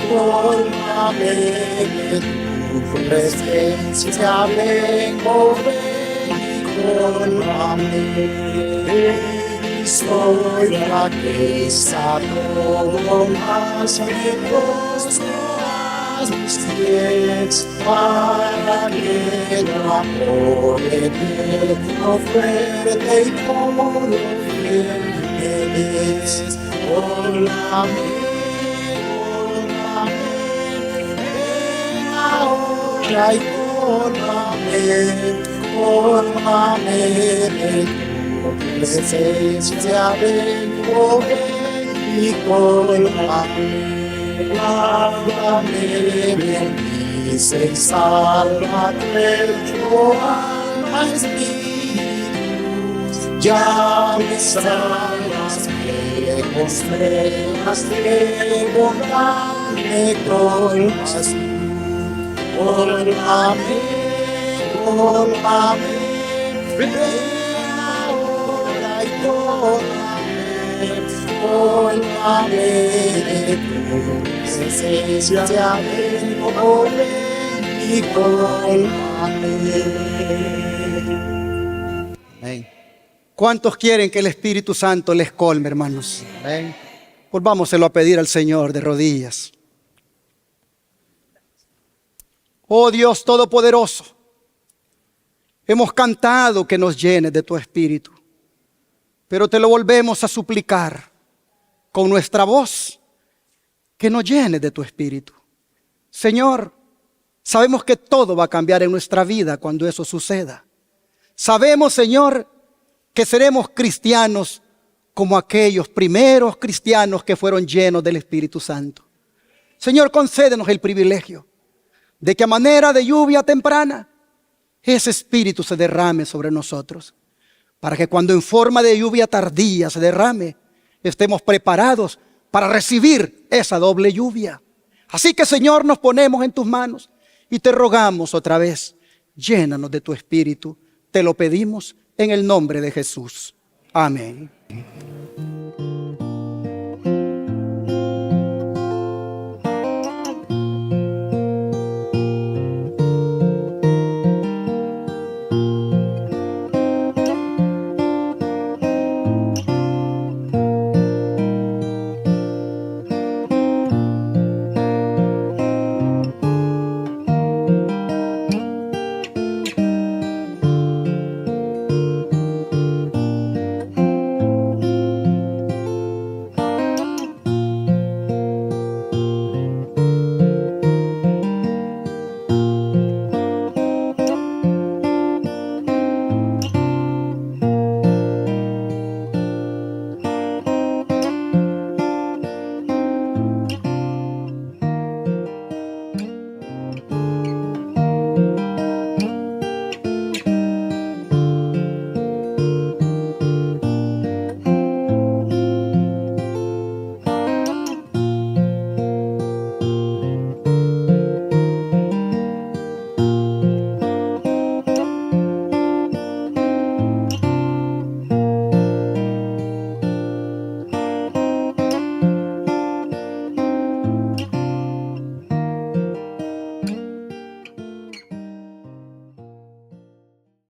Volvame de tu presencia, vengo, ven y colmame. Soy la que está todo más lejos, haz mis pies para que el amor eterno, fuerte y puro eres. Volvame, ahora y colmame de tu presencia, vengo, ven y colmame. Guárdame, bendice y salva, tu alma espíritu. Ya me salvas, lejos de borrarme colmas. Volvame, ven ahora y colmame de tu presencia, vengo, ven y colmame. Amén. ¿Cuántos quieren que el Espíritu Santo les colme, hermanos? Amén. Volvámoselo a pedir al Señor de rodillas. Oh Dios Todopoderoso, hemos cantado que nos llenes de tu Espíritu, pero te lo volvemos a suplicar con nuestra voz, que nos llenes de tu Espíritu. Señor, sabemos que todo va a cambiar en nuestra vida cuando eso suceda. Sabemos, Señor, que seremos cristianos como aquellos primeros cristianos que fueron llenos del Espíritu Santo. Señor, concédenos el privilegio de que a manera de lluvia temprana, ese Espíritu se derrame sobre nosotros, para que cuando en forma de lluvia tardía se derrame, estemos preparados para recibir esa doble lluvia. Así que, Señor, nos ponemos en tus manos y te rogamos otra vez, llénanos de tu Espíritu. Te lo pedimos en el nombre de Jesús. Amén.